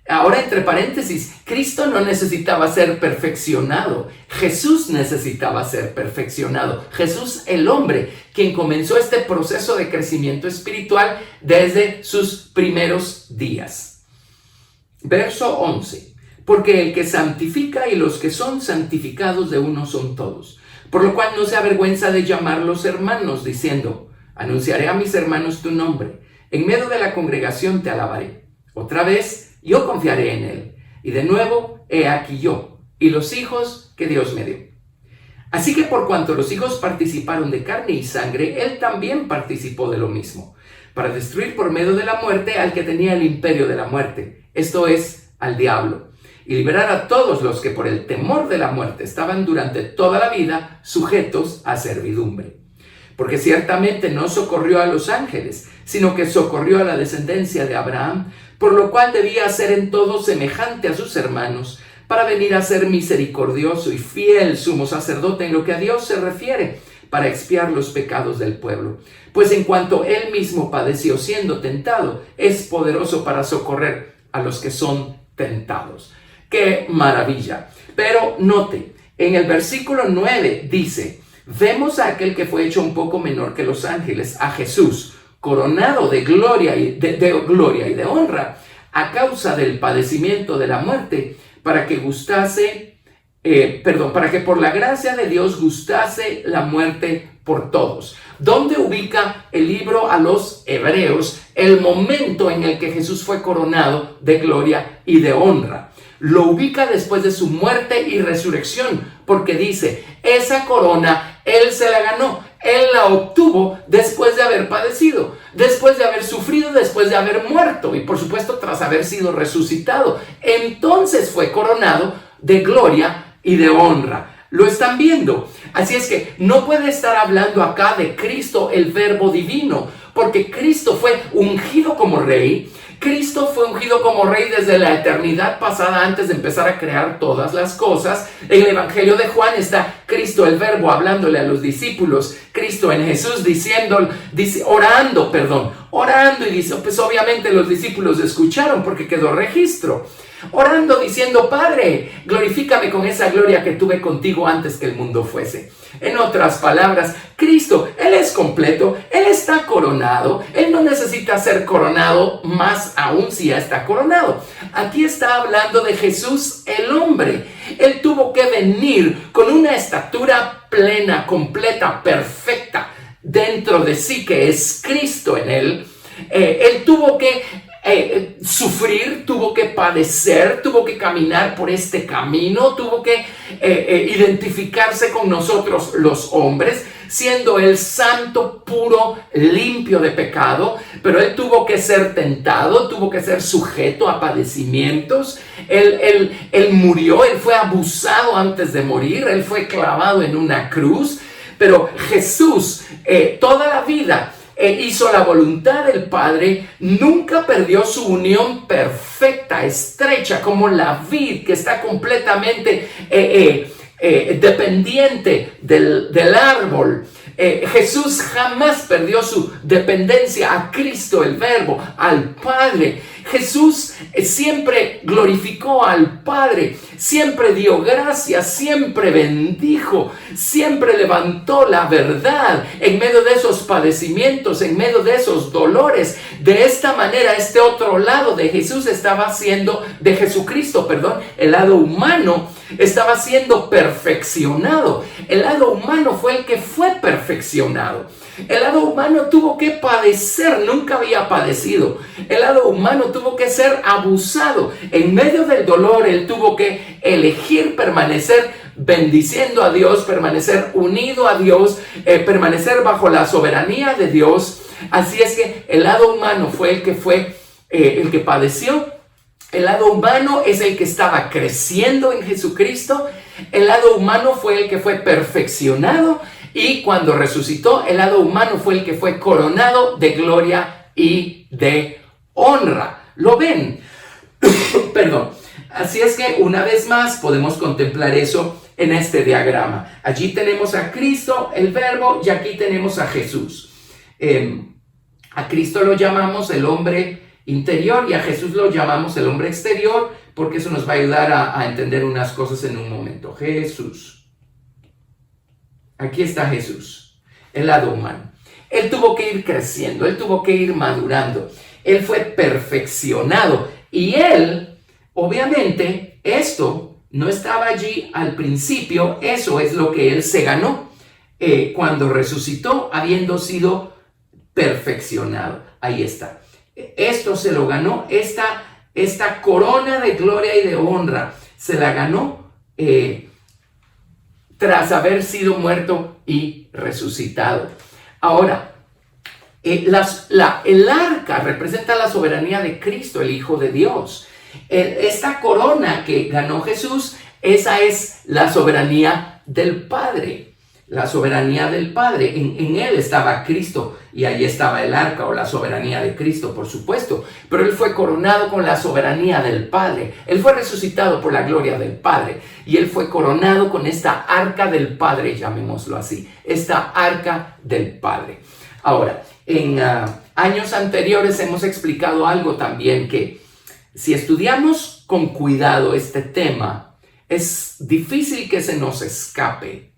Ahora, entre paréntesis, Cristo no necesitaba ser perfeccionado. Jesús necesitaba ser perfeccionado. Jesús, el hombre, quien comenzó este proceso de crecimiento espiritual desde sus primeros días. Verso 11. Porque el que santifica y los que son santificados de uno son todos. Por lo cual no se avergüenza de llamarlos hermanos, diciendo, anunciaré a mis hermanos tu nombre. En medio de la congregación te alabaré. Otra vez, yo confiaré en él. Y de nuevo, he aquí yo, y los hijos que Dios me dio. Así que por cuanto los hijos participaron de carne y sangre, él también participó de lo mismo, para destruir por medio de la muerte al que tenía el imperio de la muerte, esto es, al diablo, y liberar a todos los que por el temor de la muerte estaban durante toda la vida sujetos a servidumbre. Porque ciertamente no socorrió a los ángeles, sino que socorrió a la descendencia de Abraham, por lo cual debía ser en todo semejante a sus hermanos, para venir a ser misericordioso y fiel sumo sacerdote en lo que a Dios se refiere, para expiar los pecados del pueblo. Pues en cuanto él mismo padeció siendo tentado, es poderoso para socorrer a los que son tentados. ¡Qué maravilla! Pero note, en el versículo 9 dice: vemos a aquel que fue hecho un poco menor que los ángeles, a Jesús, coronado de gloria y de honra, a causa del padecimiento de la muerte, para que por la gracia de Dios gustase la muerte por todos. ¿Dónde ubica el libro a los Hebreos el momento en el que Jesús fue coronado de gloria y de honra? Lo ubica después de su muerte y resurrección, porque dice, esa corona Él se la ganó, Él la obtuvo después de haber padecido, después de haber sufrido, después de haber muerto y por supuesto tras haber sido resucitado. Entonces fue coronado de gloria y de honra. ¿Lo están viendo? Así es que no puede estar hablando acá de Cristo, el Verbo divino, porque Cristo fue ungido como rey. Cristo fue ungido como rey desde la eternidad pasada, antes de empezar a crear todas las cosas. En el Evangelio de Juan está Cristo el Verbo hablándole a los discípulos, Cristo en Jesús orando y dice, pues obviamente los discípulos escucharon porque quedó registro. Orando diciendo, Padre, glorifícame con esa gloria que tuve contigo antes que el mundo fuese. En otras palabras, Cristo, Él es completo, Él está coronado, Él no necesita ser coronado, más aún si ya está coronado. Aquí está hablando de Jesús el hombre. Él tuvo que venir con una estatura plena, completa, perfecta dentro de sí, que es Cristo en Él. Él tuvo que sufrir, tuvo que padecer, tuvo que caminar por este camino, tuvo que identificarse con nosotros los hombres, siendo el santo, puro, limpio de pecado, pero Él tuvo que ser tentado, tuvo que ser sujeto a padecimientos. Él murió, Él fue abusado antes de morir, Él fue clavado en una cruz, pero Jesús toda la vida hizo la voluntad del Padre, nunca perdió su unión perfecta, estrecha, como la vid que está completamente dependiente del árbol. Jesús jamás perdió su dependencia a Cristo el Verbo, al Padre. Jesús siempre glorificó al Padre, siempre dio gracias, siempre bendijo, siempre levantó la verdad en medio de esos padecimientos, en medio de esos dolores. De esta manera, este otro lado de Jesucristo, el lado humano, estaba siendo perfeccionado. El lado humano fue el que fue perfeccionado. El lado humano tuvo que padecer, nunca había padecido. El lado humano tuvo que ser abusado. En medio del dolor, Él tuvo que elegir permanecer bendiciendo a Dios, permanecer unido a Dios, permanecer bajo la soberanía de Dios. Así es que el lado humano fue el que padeció. El lado humano es el que estaba creciendo en Jesucristo. El lado humano fue el que fue perfeccionado. Y cuando resucitó, el lado humano fue el que fue coronado de gloria y de honra. ¿Lo ven? Perdón. Así es que una vez más podemos contemplar eso en este diagrama. Allí tenemos a Cristo, el Verbo, y aquí tenemos a Jesús. A Cristo lo llamamos el hombre interior y a Jesús lo llamamos el hombre exterior, porque eso nos va a ayudar a entender unas cosas en un momento. Jesús. Aquí está Jesús, el lado humano. Él tuvo que ir creciendo, Él tuvo que ir madurando. Él fue perfeccionado y Él, obviamente, esto no estaba allí al principio. Eso es lo que Él se ganó cuando resucitó, habiendo sido perfeccionado. Ahí está. Esto se lo ganó, esta corona de gloria y de honra se la ganó tras haber sido muerto y resucitado. Ahora, el arca representa la soberanía de Cristo, el Hijo de Dios. Esta corona que ganó Jesús, esa es la soberanía del Padre. La soberanía del Padre. En Él estaba Cristo y ahí estaba el arca, o la soberanía de Cristo, por supuesto. Pero Él fue coronado con la soberanía del Padre. Él fue resucitado por la gloria del Padre. Y Él fue coronado con esta arca del Padre, llamémoslo así. Esta arca del Padre. Ahora, en años anteriores hemos explicado algo también, que si estudiamos con cuidado este tema, es difícil que se nos escape.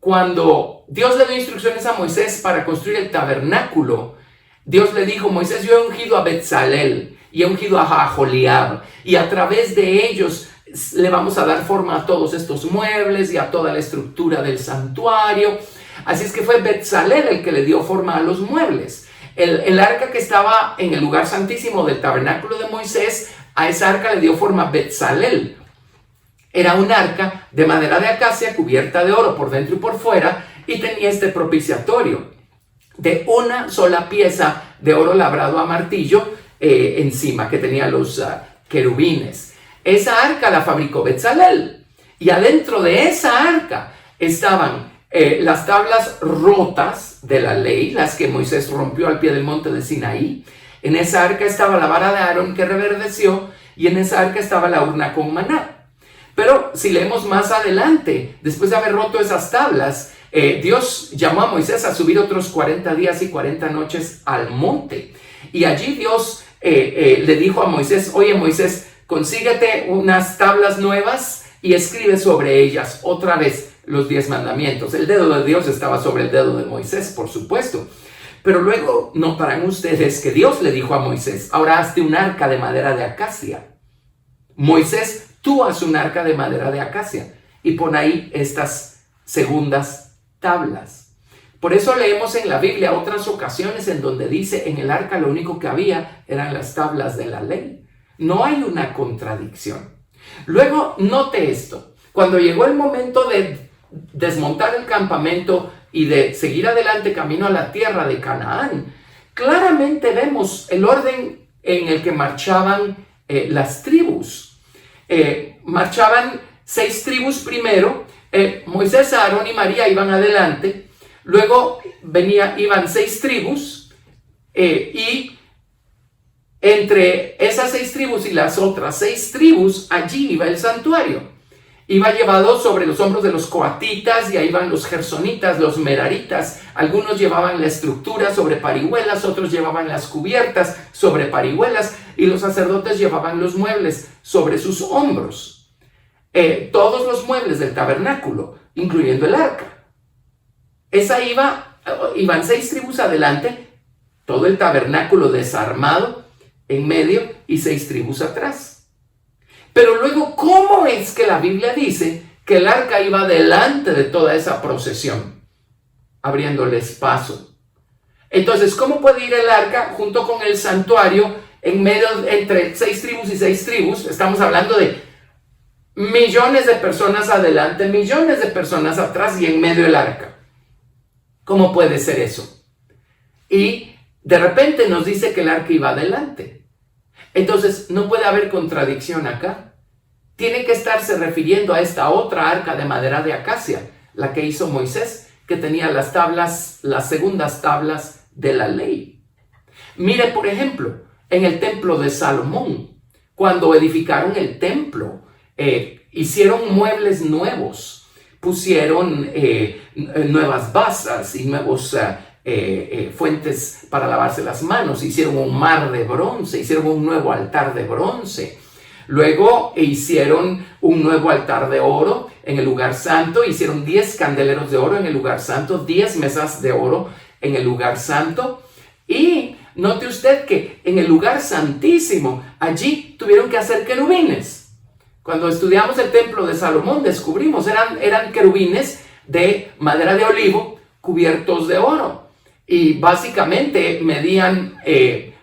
Cuando Dios le dio instrucciones a Moisés para construir el tabernáculo, Dios le dijo: Moisés, yo he ungido a Betzalel y he ungido a Aholiab, y a través de ellos le vamos a dar forma a todos estos muebles y a toda la estructura del santuario. Así es que fue Betzalel el que le dio forma a los muebles. El arca que estaba en el lugar santísimo del tabernáculo de Moisés, a esa arca le dio forma Betzalel. Era un arca de madera de acacia cubierta de oro por dentro y por fuera, y tenía este propiciatorio de una sola pieza de oro labrado a martillo encima, que tenía los querubines. Esa arca la fabricó Betzalel, y adentro de esa arca estaban las tablas rotas de la ley, las que Moisés rompió al pie del monte de Sinaí. En esa arca estaba la vara de Aarón que reverdeció, y en esa arca estaba la urna con maná. Pero si leemos más adelante, después de haber roto esas tablas, Dios llamó a Moisés a subir otros 40 días y 40 noches al monte. Y allí Dios le dijo a Moisés: oye, Moisés, consíguete unas tablas nuevas y escribe sobre ellas otra vez los 10 mandamientos. El dedo de Dios estaba sobre el dedo de Moisés, por supuesto. Pero luego notarán ustedes que Dios le dijo a Moisés: ahora hazte un arca de madera de acacia. Moisés, tú haz un arca de madera de acacia y pon ahí estas segundas tablas. Por eso leemos en la Biblia otras ocasiones en donde dice: en el arca lo único que había eran las tablas de la ley. No hay una contradicción. Luego, note esto. Cuando llegó el momento de desmontar el campamento y de seguir adelante camino a la tierra de Canaán, claramente vemos el orden en el que marchaban las tribus. Marchaban 6 tribus primero. Moisés, Aarón y María iban adelante. Luego iban 6 tribus, y entre esas 6 tribus y las otras 6 tribus, allí iba el santuario. Iba llevado sobre los hombros de los coatitas, y ahí iban los gersonitas, los meraritas. Algunos llevaban la estructura sobre parihuelas, otros llevaban las cubiertas sobre parihuelas, y los sacerdotes llevaban los muebles sobre sus hombros. Todos los muebles del tabernáculo, incluyendo el arca. Iban 6 tribus adelante, todo el tabernáculo desarmado en medio y 6 tribus atrás. Pero luego, ¿cómo es que la Biblia dice que el arca iba delante de toda esa procesión, abriéndoles paso? Entonces, ¿cómo puede ir el arca junto con el santuario en medio, entre 6 tribus y 6 tribus? Estamos hablando de millones de personas adelante, millones de personas atrás, y en medio el arca. ¿Cómo puede ser eso? Y de repente nos dice que el arca iba adelante. Entonces, no puede haber contradicción acá. Tiene que estarse refiriendo a esta otra arca de madera de acacia, la que hizo Moisés, que tenía las tablas, las segundas tablas de la ley. Mire, por ejemplo, en el templo de Salomón, cuando edificaron el templo, hicieron muebles nuevos, pusieron nuevas basas y nuevos fuentes para lavarse las manos, hicieron un mar de bronce, hicieron un nuevo altar de bronce. Luego hicieron un nuevo altar de oro en el lugar santo, hicieron 10 candeleros de oro en el lugar santo, 10 mesas de oro en el lugar santo. Y note usted que en el lugar santísimo, allí tuvieron que hacer querubines. Cuando estudiamos el templo de Salomón, descubrimos eran querubines de madera de olivo cubiertos de oro. Y básicamente medían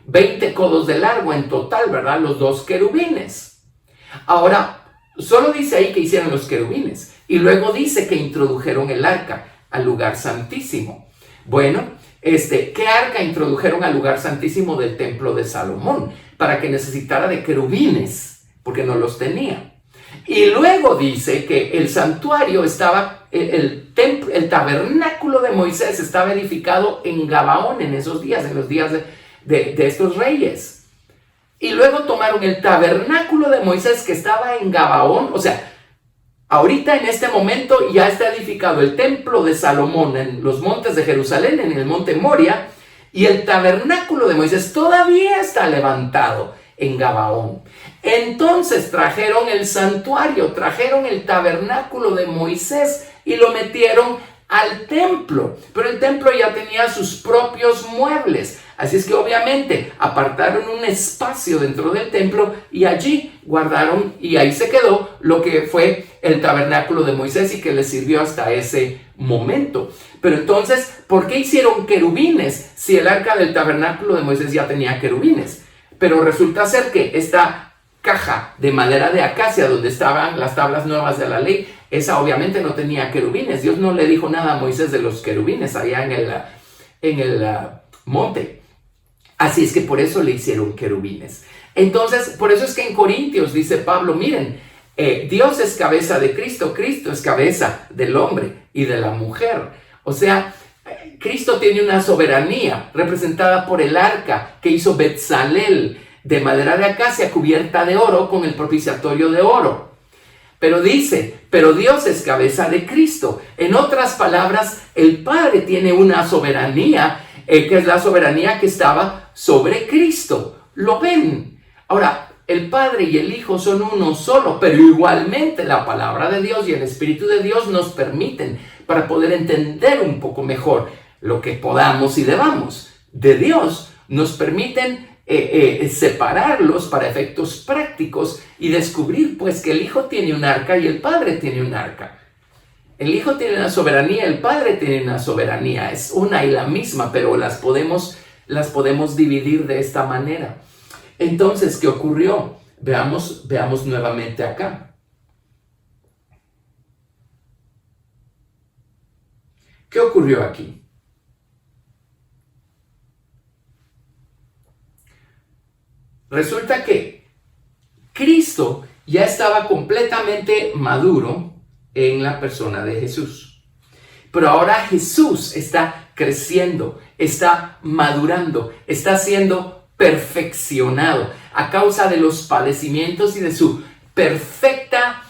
20 codos de largo en total, ¿verdad? Los 2 querubines. Ahora, solo dice ahí que hicieron los querubines. Y luego dice que introdujeron el arca al lugar santísimo. Bueno, ¿Qué arca introdujeron al lugar santísimo del templo de Salomón? Para que necesitara de querubines, porque no los tenía. Y luego dice que el santuario estaba, el tabernáculo de Moisés estaba edificado en Gabaón en esos días, en los días de estos reyes. Y luego tomaron el tabernáculo de Moisés que estaba en Gabaón, o sea, ahorita en este momento ya está edificado el templo de Salomón en los montes de Jerusalén, en el monte Moria, y el tabernáculo de Moisés todavía está levantado en Gabaón. Entonces trajeron el santuario, trajeron el tabernáculo de Moisés y lo metieron al templo. Pero el templo ya tenía sus propios muebles. Así es que obviamente apartaron un espacio dentro del templo y allí guardaron, y ahí se quedó lo que fue el tabernáculo de Moisés y que les sirvió hasta ese momento. Pero entonces, ¿por qué hicieron querubines si el arca del tabernáculo de Moisés ya tenía querubines? Pero resulta ser que esta caja de madera de acacia donde estaban las tablas nuevas de la ley, esa obviamente no tenía querubines. Dios no le dijo nada a Moisés de los querubines allá en el monte. Así es que por eso le hicieron querubines. Entonces, por eso es que en Corintios dice Pablo, miren, Dios es cabeza de Cristo, Cristo es cabeza del hombre y de la mujer. O sea, Cristo tiene una soberanía representada por el arca que hizo Betzalel de madera de acacia cubierta de oro con el propiciatorio de oro. Pero dice, pero Dios es cabeza de Cristo. En otras palabras, el Padre tiene una soberanía, que es la soberanía que estaba sobre Cristo. ¿Lo ven? Ahora, el Padre y el Hijo son uno solo, pero igualmente la palabra de Dios y el Espíritu de Dios nos permiten para poder entender un poco mejor lo que podamos y debamos de Dios, nos permiten separarlos para efectos prácticos y descubrir pues que el Hijo tiene un arca y el Padre tiene un arca. El Hijo tiene una soberanía, el Padre tiene una soberanía, es una y la misma, pero las podemos dividir de esta manera. Entonces, ¿qué ocurrió? Veamos nuevamente acá. ¿Qué ocurrió aquí? Resulta que Cristo ya estaba completamente maduro en la persona de Jesús. Pero ahora Jesús está creciendo, está madurando, está siendo perfeccionado a causa de los padecimientos y de su perfecta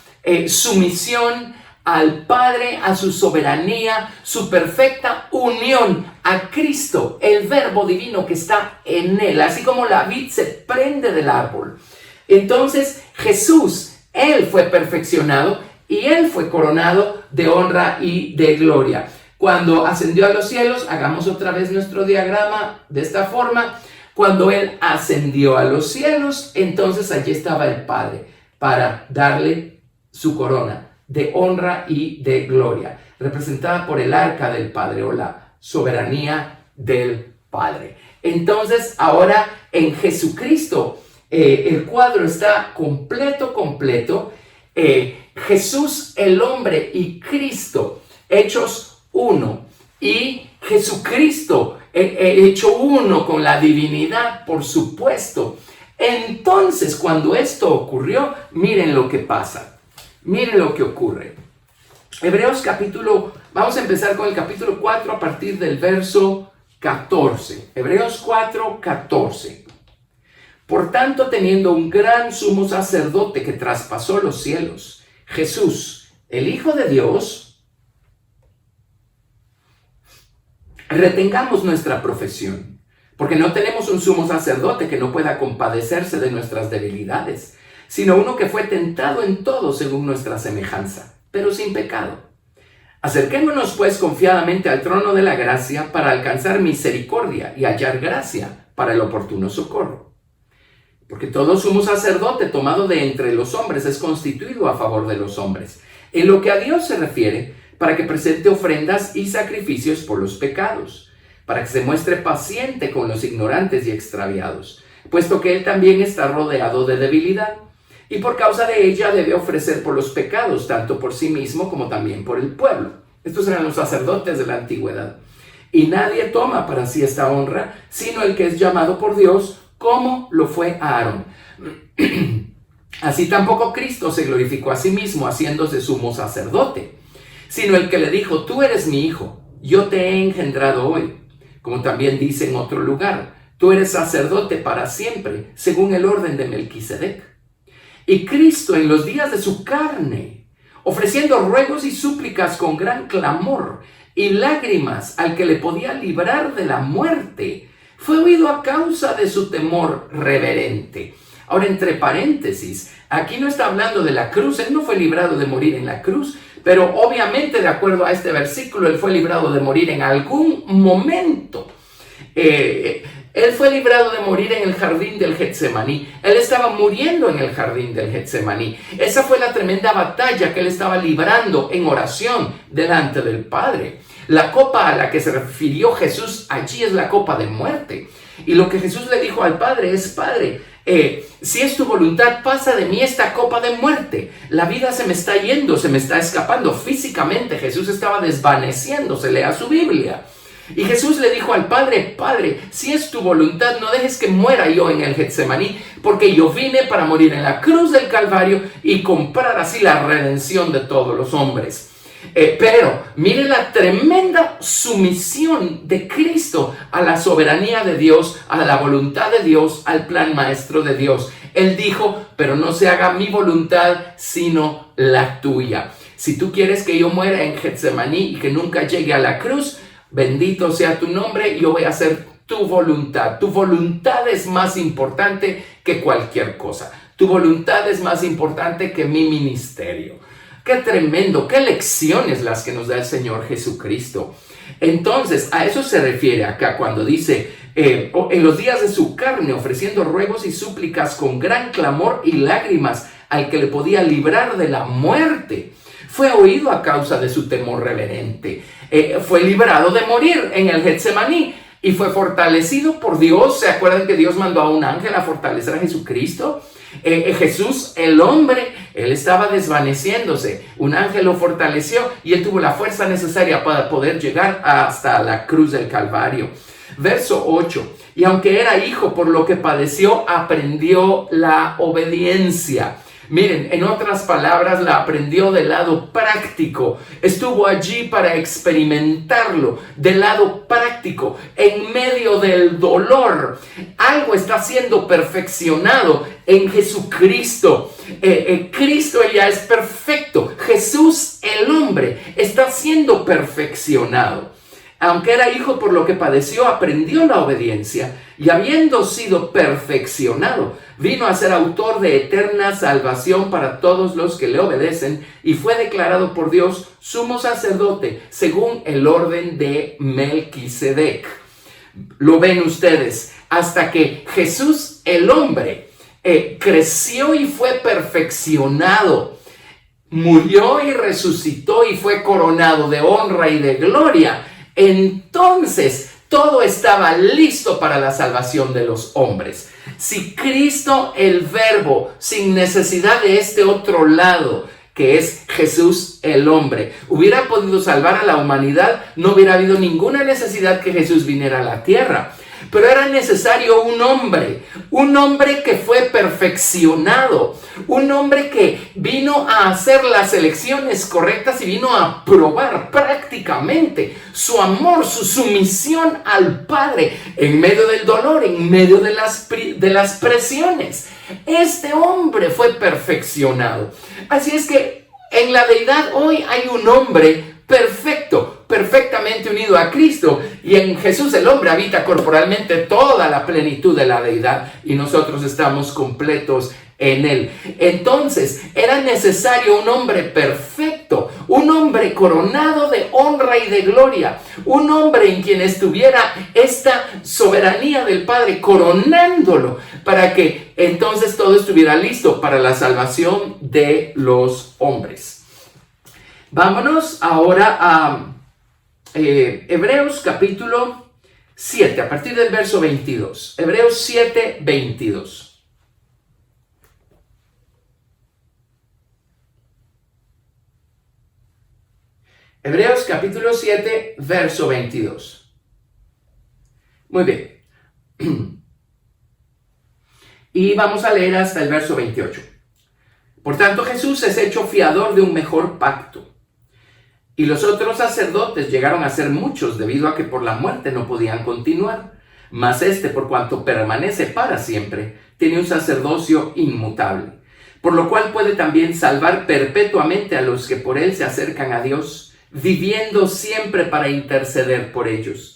sumisión al Padre, a su soberanía, su perfecta unión a Cristo, el Verbo divino que está en él, así como la vid se prende del árbol. Entonces Jesús, él fue perfeccionado y él fue coronado de honra y de gloria. Cuando ascendió a los cielos, hagamos otra vez nuestro diagrama de esta forma. Cuando él ascendió a los cielos, entonces allí estaba el Padre para darle su corona de honra y de gloria, representada por el arca del Padre o la soberanía del Padre. Entonces, ahora en Jesucristo, el cuadro está completo. Jesús, el hombre, y Cristo, hechos uno. Y Jesucristo, hecho uno con la divinidad, por supuesto. Entonces, cuando esto ocurrió, miren lo que pasa. Miren lo que ocurre. Hebreos vamos a empezar con el capítulo 4 a partir del verso 14. Hebreos 4, 14. Por tanto, teniendo un gran sumo sacerdote que traspasó los cielos, Jesús, el Hijo de Dios, retengamos nuestra profesión, porque no tenemos un sumo sacerdote que no pueda compadecerse de nuestras debilidades, sino uno que fue tentado en todo según nuestra semejanza, pero sin pecado. Acerquémonos pues confiadamente al trono de la gracia para alcanzar misericordia y hallar gracia para el oportuno socorro. Porque todo sumo sacerdote tomado de entre los hombres es constituido a favor de los hombres, en lo que a Dios se refiere, para que presente ofrendas y sacrificios por los pecados, para que se muestre paciente con los ignorantes y extraviados, puesto que él también está rodeado de debilidad. Y por causa de ella debe ofrecer por los pecados, tanto por sí mismo como también por el pueblo. Estos eran los sacerdotes de la antigüedad. y nadie toma para sí esta honra, sino el que es llamado por Dios, como lo fue Aarón. Así tampoco Cristo se glorificó a sí mismo haciéndose sumo sacerdote, sino el que le dijo: tú eres mi hijo, yo te he engendrado hoy. Como también dice en otro lugar: tú eres sacerdote para siempre, según el orden de Melquisedec. Y Cristo, en los días de su carne, ofreciendo ruegos y súplicas con gran clamor y lágrimas al que le podía librar de la muerte, fue oído a causa de su temor reverente. Ahora, entre paréntesis, aquí no está hablando de la cruz. Él no fue librado de morir en la cruz, pero obviamente, de acuerdo a este versículo, él fue librado de morir en algún momento. Él fue librado de morir en el jardín del Getsemaní. Él estaba muriendo en el jardín del Getsemaní. Esa fue la tremenda batalla que él estaba librando en oración delante del Padre. La copa a la que se refirió Jesús allí es la copa de muerte. Y lo que Jesús le dijo al Padre es: Padre, si es tu voluntad, pasa de mí esta copa de muerte. La vida se me está yendo, se me está escapando. Físicamente Jesús estaba desvaneciéndose. Lea su Biblia. Y Jesús le dijo al Padre: Padre, si es tu voluntad, no dejes que muera yo en el Getsemaní, porque yo vine para morir en la cruz del Calvario y comprar así la redención de todos los hombres. Pero mire la tremenda sumisión de Cristo a la soberanía de Dios, a la voluntad de Dios, al plan maestro de Dios. Él dijo: pero no se haga mi voluntad, sino la tuya. Si tú quieres que yo muera en Getsemaní y que nunca llegue a la cruz, bendito sea tu nombre, yo voy a hacer tu voluntad. Tu voluntad es más importante que cualquier cosa. Tu voluntad es más importante que mi ministerio. ¡Qué tremendo! ¡Qué lecciones las que nos da el Señor Jesucristo! Entonces, a eso se refiere acá cuando dice: en los días de su carne, ofreciendo ruegos y súplicas con gran clamor y lágrimas al que le podía librar de la muerte. Fue oído a causa de su temor reverente. Fue librado de morir en el Getsemaní y fue fortalecido por Dios. ¿Se acuerdan que Dios mandó a un ángel a fortalecer a Jesucristo? Jesús, el hombre, él estaba desvaneciéndose. Un ángel lo fortaleció y él tuvo la fuerza necesaria para poder llegar hasta la cruz del Calvario. Verso 8. Y aunque era hijo, por lo que padeció, aprendió la obediencia. Miren, en otras palabras, la aprendió del lado práctico. Estuvo allí para experimentarlo del lado práctico, en medio del dolor. Algo está siendo perfeccionado en Jesucristo. Cristo ya es perfecto. Jesús, el hombre, está siendo perfeccionado. Aunque era hijo, por lo que padeció, aprendió la obediencia, y habiendo sido perfeccionado, vino a ser autor de eterna salvación para todos los que le obedecen, y fue declarado por Dios sumo sacerdote según el orden de Melquisedec. Lo ven ustedes, hasta que Jesús, el hombre, creció y fue perfeccionado, murió y resucitó y fue coronado de honra y de gloria. Entonces, todo estaba listo para la salvación de los hombres. Si Cristo, el Verbo, sin necesidad de este otro lado, que es Jesús el hombre, hubiera podido salvar a la humanidad, no hubiera habido ninguna necesidad que Jesús viniera a la tierra. Pero era necesario un hombre que fue perfeccionado, un hombre que vino a hacer las elecciones correctas y vino a probar prácticamente su amor, su sumisión al Padre en medio del dolor, en medio de las presiones. Este hombre fue perfeccionado. Así es que en la deidad hoy hay un hombre perfecto, perfectamente unido a Cristo, y en Jesús el hombre habita corporalmente toda la plenitud de la deidad y nosotros estamos completos en él. Entonces era necesario un hombre perfecto, un hombre coronado de honra y de gloria, un hombre en quien estuviera esta soberanía del Padre coronándolo, para que entonces todo estuviera listo para la salvación de los hombres. Vámonos ahora a Hebreos capítulo 7, a partir del verso 22. Hebreos 7, 22. Hebreos capítulo 7, verso 22. Muy bien. Y vamos a leer hasta el verso 28. Por tanto, Jesús es hecho fiador de un mejor pacto. Y los otros sacerdotes llegaron a ser muchos debido a que por la muerte no podían continuar. Mas este, por cuanto permanece para siempre, tiene un sacerdocio inmutable, por lo cual puede también salvar perpetuamente a los que por él se acercan a Dios, viviendo siempre para interceder por ellos.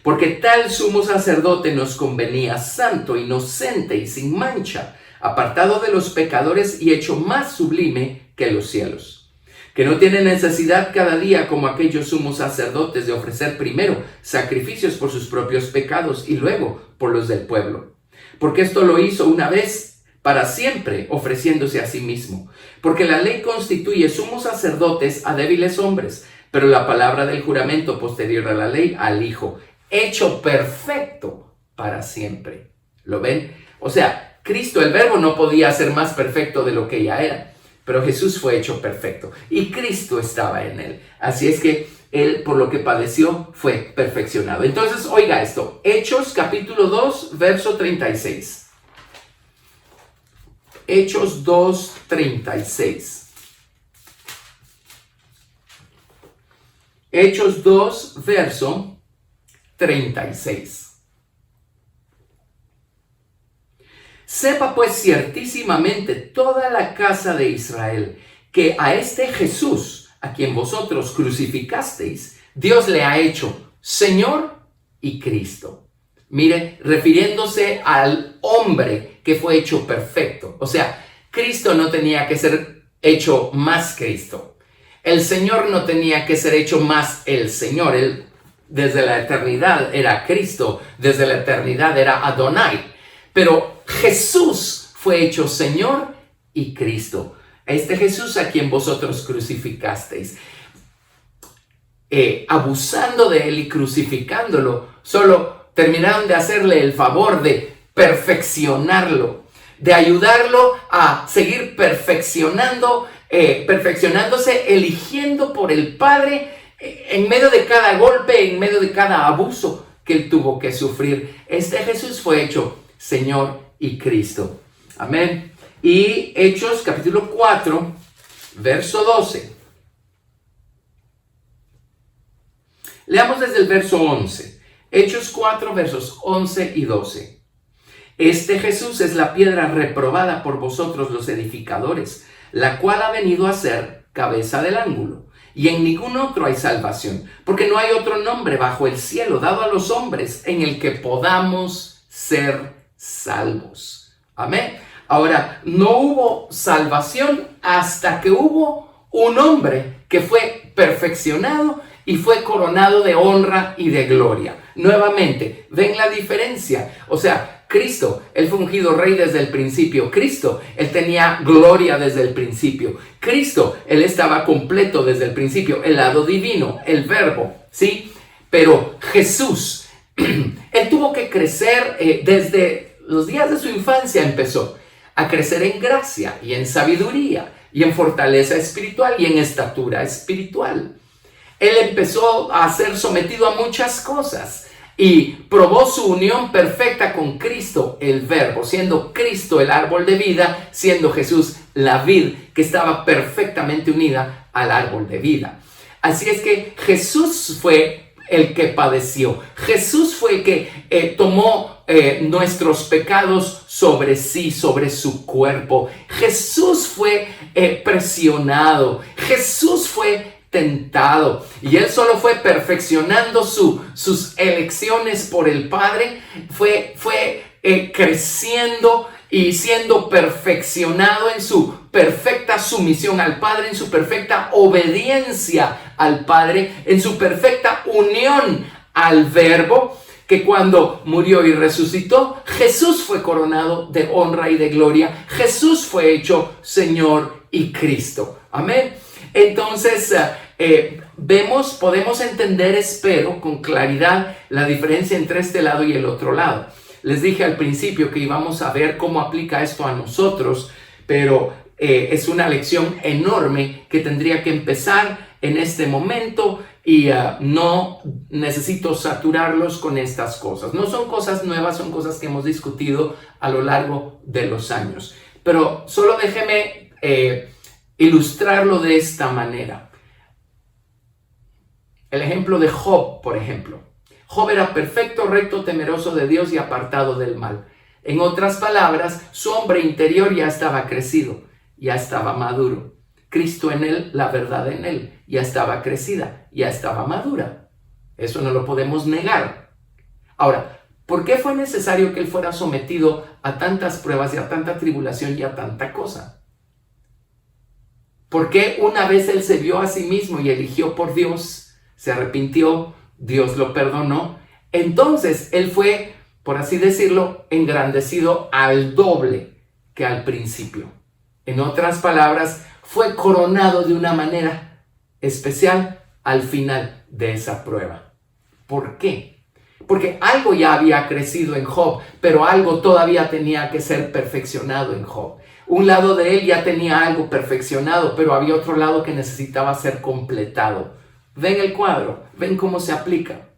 Porque tal sumo sacerdote nos convenía, santo, inocente y sin mancha, apartado de los pecadores y hecho más sublime que los cielos, que no tiene necesidad cada día como aquellos sumos sacerdotes de ofrecer primero sacrificios por sus propios pecados y luego por los del pueblo. Porque esto lo hizo una vez para siempre, ofreciéndose a sí mismo. Porque la ley constituye sumos sacerdotes a débiles hombres, pero la palabra del juramento posterior a la ley al Hijo, hecho perfecto para siempre. ¿Lo ven? O sea, Cristo, el Verbo, no podía ser más perfecto de lo que ya era. Pero Jesús fue hecho perfecto y Cristo estaba en él. Así es que él, por lo que padeció, fue perfeccionado. Entonces, oiga esto. Hechos capítulo 2, verso 36. Hechos 2, 36. Hechos 2, verso 36. Sepa pues ciertísimamente toda la casa de Israel que a este Jesús, a quien vosotros crucificasteis, Dios le ha hecho Señor y Cristo. Mire, refiriéndose al hombre que fue hecho perfecto. O sea, Cristo no tenía que ser hecho más Cristo. El Señor no tenía que ser hecho más el Señor. Él desde la eternidad era Cristo, desde la eternidad era Adonai. Pero Jesús fue hecho Señor y Cristo. Este Jesús a quien vosotros crucificasteis. Abusando de él y crucificándolo, solo terminaron de hacerle el favor de perfeccionarlo, de ayudarlo a seguir perfeccionándose, eligiendo por el Padre en medio de cada golpe, en medio de cada abuso que él tuvo que sufrir. Este Jesús fue hecho Señor y Cristo. Amén. Y Hechos capítulo 4, verso 12. Leamos desde el verso 11. Hechos 4, versos 11 y 12. Este Jesús es la piedra reprobada por vosotros los edificadores, la cual ha venido a ser cabeza del ángulo. Y en ningún otro hay salvación, porque no hay otro nombre bajo el cielo dado a los hombres en el que podamos ser salvos. Amén. Ahora, no hubo salvación hasta que hubo un hombre que fue perfeccionado y fue coronado de honra y de gloria. Nuevamente, ven la diferencia. O sea, Cristo, él fue ungido rey desde el principio. Cristo, él tenía gloria desde el principio. Cristo, él estaba completo desde el principio. El lado divino, el verbo, ¿sí? Pero Jesús, él tuvo que crecer desde los días de su infancia, empezó a crecer en gracia y en sabiduría y en fortaleza espiritual y en estatura espiritual. Él empezó a ser sometido a muchas cosas y probó su unión perfecta con Cristo, el Verbo, siendo Cristo el árbol de vida, siendo Jesús la vid que estaba perfectamente unida al árbol de vida. Así es que Jesús fue el que padeció. Jesús fue el que tomó nuestros pecados sobre sí, sobre su cuerpo. Jesús fue presionado. Jesús fue tentado. Y él solo fue perfeccionando sus elecciones por el Padre. Fue creciendo y siendo perfeccionado en su perfecta sumisión al Padre, en su perfecta obediencia al Padre, en su perfecta unión al Verbo, que cuando murió y resucitó, Jesús fue coronado de honra y de gloria. Jesús fue hecho Señor y Cristo. Amén. Entonces, podemos entender, espero, con claridad la diferencia entre este lado y el otro lado. Les dije al principio que íbamos a ver cómo aplica esto a nosotros, pero es una lección enorme que tendría que empezar en este momento y no necesito saturarlos con estas cosas. No son cosas nuevas, son cosas que hemos discutido a lo largo de los años. Pero solo déjeme ilustrarlo de esta manera. El ejemplo de Job, por ejemplo. Job era perfecto, recto, temeroso de Dios y apartado del mal. En otras palabras, su hombre interior ya estaba crecido, ya estaba maduro. Cristo en él, la verdad en él, ya estaba crecida, ya estaba madura. Eso no lo podemos negar. Ahora, ¿por qué fue necesario que él fuera sometido a tantas pruebas y a tanta tribulación y a tanta cosa? ¿Por qué una vez él se vio a sí mismo y eligió por Dios, se arrepintió, Dios lo perdonó? Entonces él fue, por así decirlo, engrandecido al doble que al principio. En otras palabras, fue coronado de una manera especial al final de esa prueba. ¿Por qué? Porque algo ya había crecido en Job, pero algo todavía tenía que ser perfeccionado en Job. Un lado de él ya tenía algo perfeccionado, pero había otro lado que necesitaba ser completado. Ven el cuadro, ven cómo se aplica.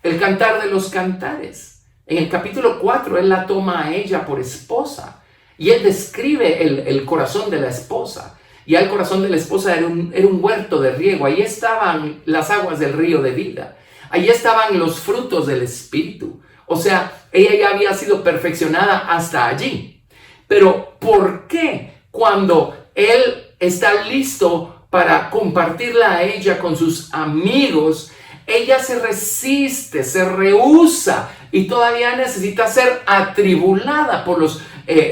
El Cantar de los Cantares. En el capítulo 4, él la toma a ella por esposa. Y él describe el corazón de la esposa. Y el corazón de la esposa era un huerto de riego. Ahí estaban las aguas del río de vida. Ahí estaban los frutos del Espíritu. O sea, ella ya había sido perfeccionada hasta allí. Pero ¿por qué cuando él está listo para compartirla a ella con sus amigos, ella se resiste, se rehúsa y todavía necesita ser atribulada por los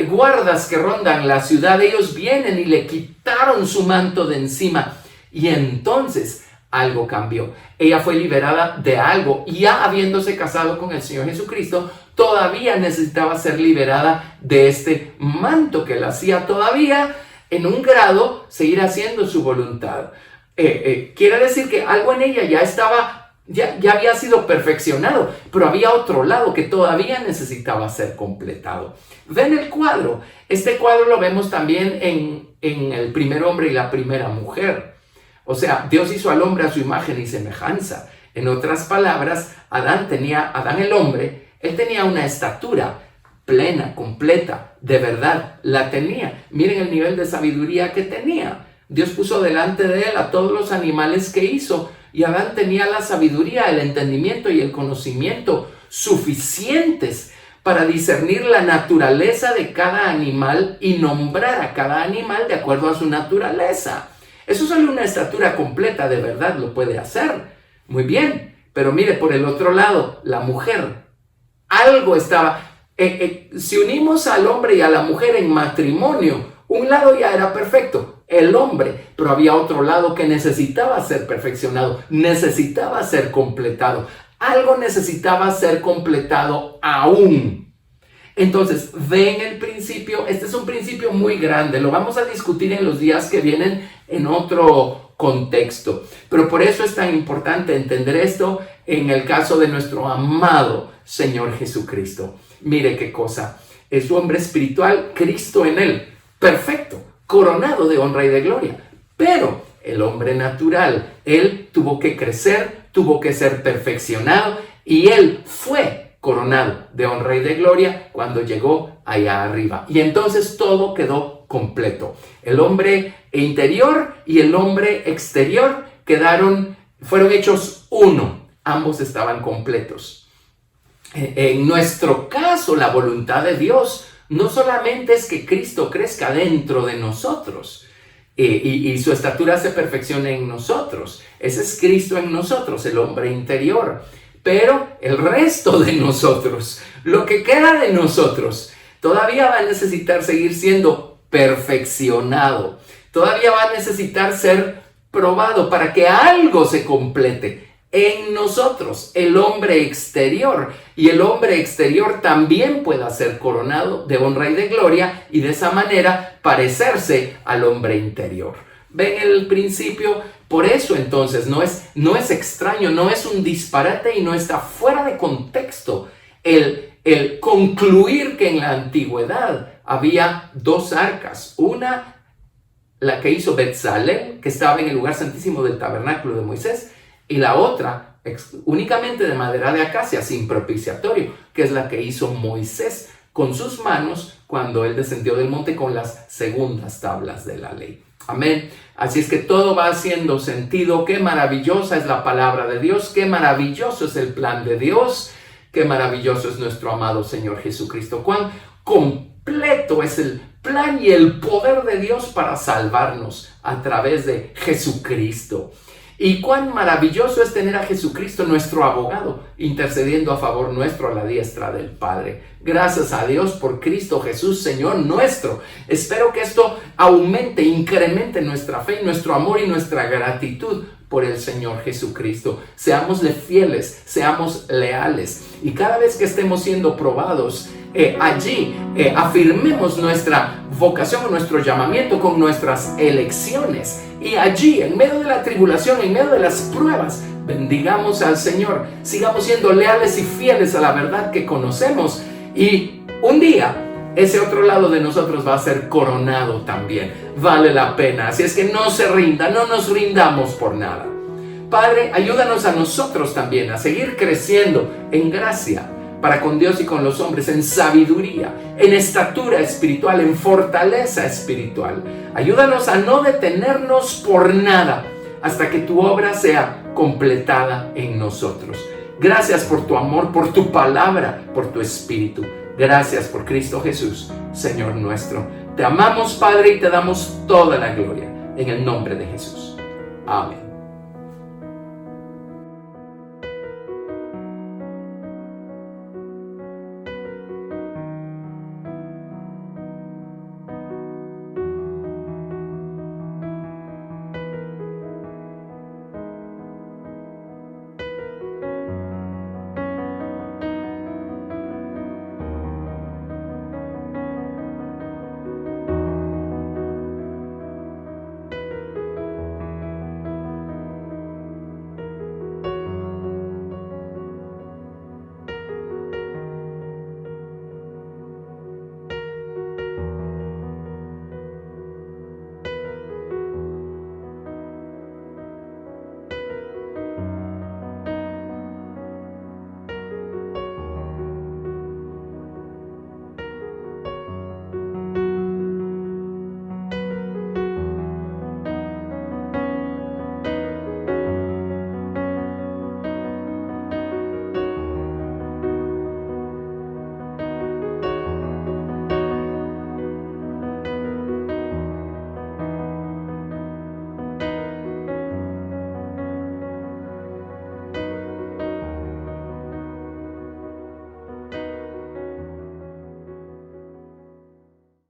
guardas que rondan la ciudad? Ellos vienen y le quitaron su manto de encima y entonces algo cambió. Ella fue liberada de algo y ya habiéndose casado con el Señor Jesucristo, todavía necesitaba ser liberada de este manto que la hacía todavía en un grado seguir haciendo su voluntad. Quiere decir que algo en ella ya había sido perfeccionado, pero había otro lado que todavía necesitaba ser completado. Ven el cuadro. Este cuadro lo vemos también en el primer hombre y la primera mujer. O sea, Dios hizo al hombre a su imagen y semejanza. En otras palabras, Adán el hombre, él tenía una estatura plena, completa, de verdad, la tenía. Miren el nivel de sabiduría que tenía. Dios puso delante de él a todos los animales que hizo. Y Adán tenía la sabiduría, el entendimiento y el conocimiento suficientes para discernir la naturaleza de cada animal y nombrar a cada animal de acuerdo a su naturaleza. Eso solo una estatura completa de verdad lo puede hacer. Muy bien, pero mire, por el otro lado, la mujer. Algo estaba... si unimos al hombre y a la mujer en matrimonio, un lado ya era perfecto, el hombre, pero había otro lado que necesitaba ser perfeccionado, necesitaba ser completado. Algo necesitaba ser completado aún. Entonces, ven el principio. Este es un principio muy grande. Lo vamos a discutir en los días que vienen en otro contexto. Pero por eso es tan importante entender esto en el caso de nuestro amado Señor Jesucristo. Mire qué cosa. Es su hombre espiritual, Cristo en él. Perfecto, coronado de honra y de gloria. Pero el hombre natural, él tuvo que crecer, tuvo que ser perfeccionado y él fue coronado de honra y de gloria cuando llegó allá arriba. Y entonces todo quedó completo. El hombre interior y el hombre exterior fueron hechos uno. Ambos estaban completos. En nuestro caso, la voluntad de Dios no solamente es que Cristo crezca dentro de nosotros y su estatura se perfeccione en nosotros. Ese es Cristo en nosotros, el hombre interior. Pero el resto de nosotros, lo que queda de nosotros, todavía va a necesitar seguir siendo perfeccionado. Todavía va a necesitar ser probado para que algo se complete en nosotros, el hombre exterior. Y el hombre exterior también pueda ser coronado de honra y de gloria y de esa manera parecerse al hombre interior. ¿Ven el principio? Por eso entonces no es extraño, no es un disparate y no está fuera de contexto el concluir que en la antigüedad había dos arcas. Una, la que hizo Betzalel, que estaba en el lugar santísimo del tabernáculo de Moisés, y la otra únicamente de madera de acacia, sin propiciatorio, que es la que hizo Moisés con sus manos cuando él descendió del monte con las segundas tablas de la ley. Amén. Así es que todo va haciendo sentido. Qué maravillosa es la palabra de Dios, qué maravilloso es el plan de Dios, qué maravilloso es nuestro amado Señor Jesucristo. Cuán completo es el plan y el poder de Dios para salvarnos a través de Jesucristo. Y cuán maravilloso es tener a Jesucristo, nuestro abogado, intercediendo a favor nuestro a la diestra del Padre. Gracias a Dios por Cristo Jesús, Señor nuestro. Espero que esto aumente, incremente nuestra fe, nuestro amor y nuestra gratitud por el Señor Jesucristo. Seámosle fieles, seamos leales. Y cada vez que estemos siendo probados, allí afirmemos nuestra vocación o nuestro llamamiento con nuestras elecciones. Y allí, en medio de la tribulación, en medio de las pruebas, bendigamos al Señor. Sigamos siendo leales y fieles a la verdad que conocemos. Y un día, ese otro lado de nosotros va a ser coronado también. Vale la pena. Así es que no se rinda, no nos rindamos por nada. Padre, ayúdanos a nosotros también a seguir creciendo en gracia para con Dios y con los hombres, en sabiduría, en estatura espiritual, en fortaleza espiritual. Ayúdanos a no detenernos por nada hasta que tu obra sea completada en nosotros. Gracias por tu amor, por tu palabra, por tu espíritu. Gracias por Cristo Jesús, Señor nuestro. Te amamos, Padre, y te damos toda la gloria en el nombre de Jesús. Amén.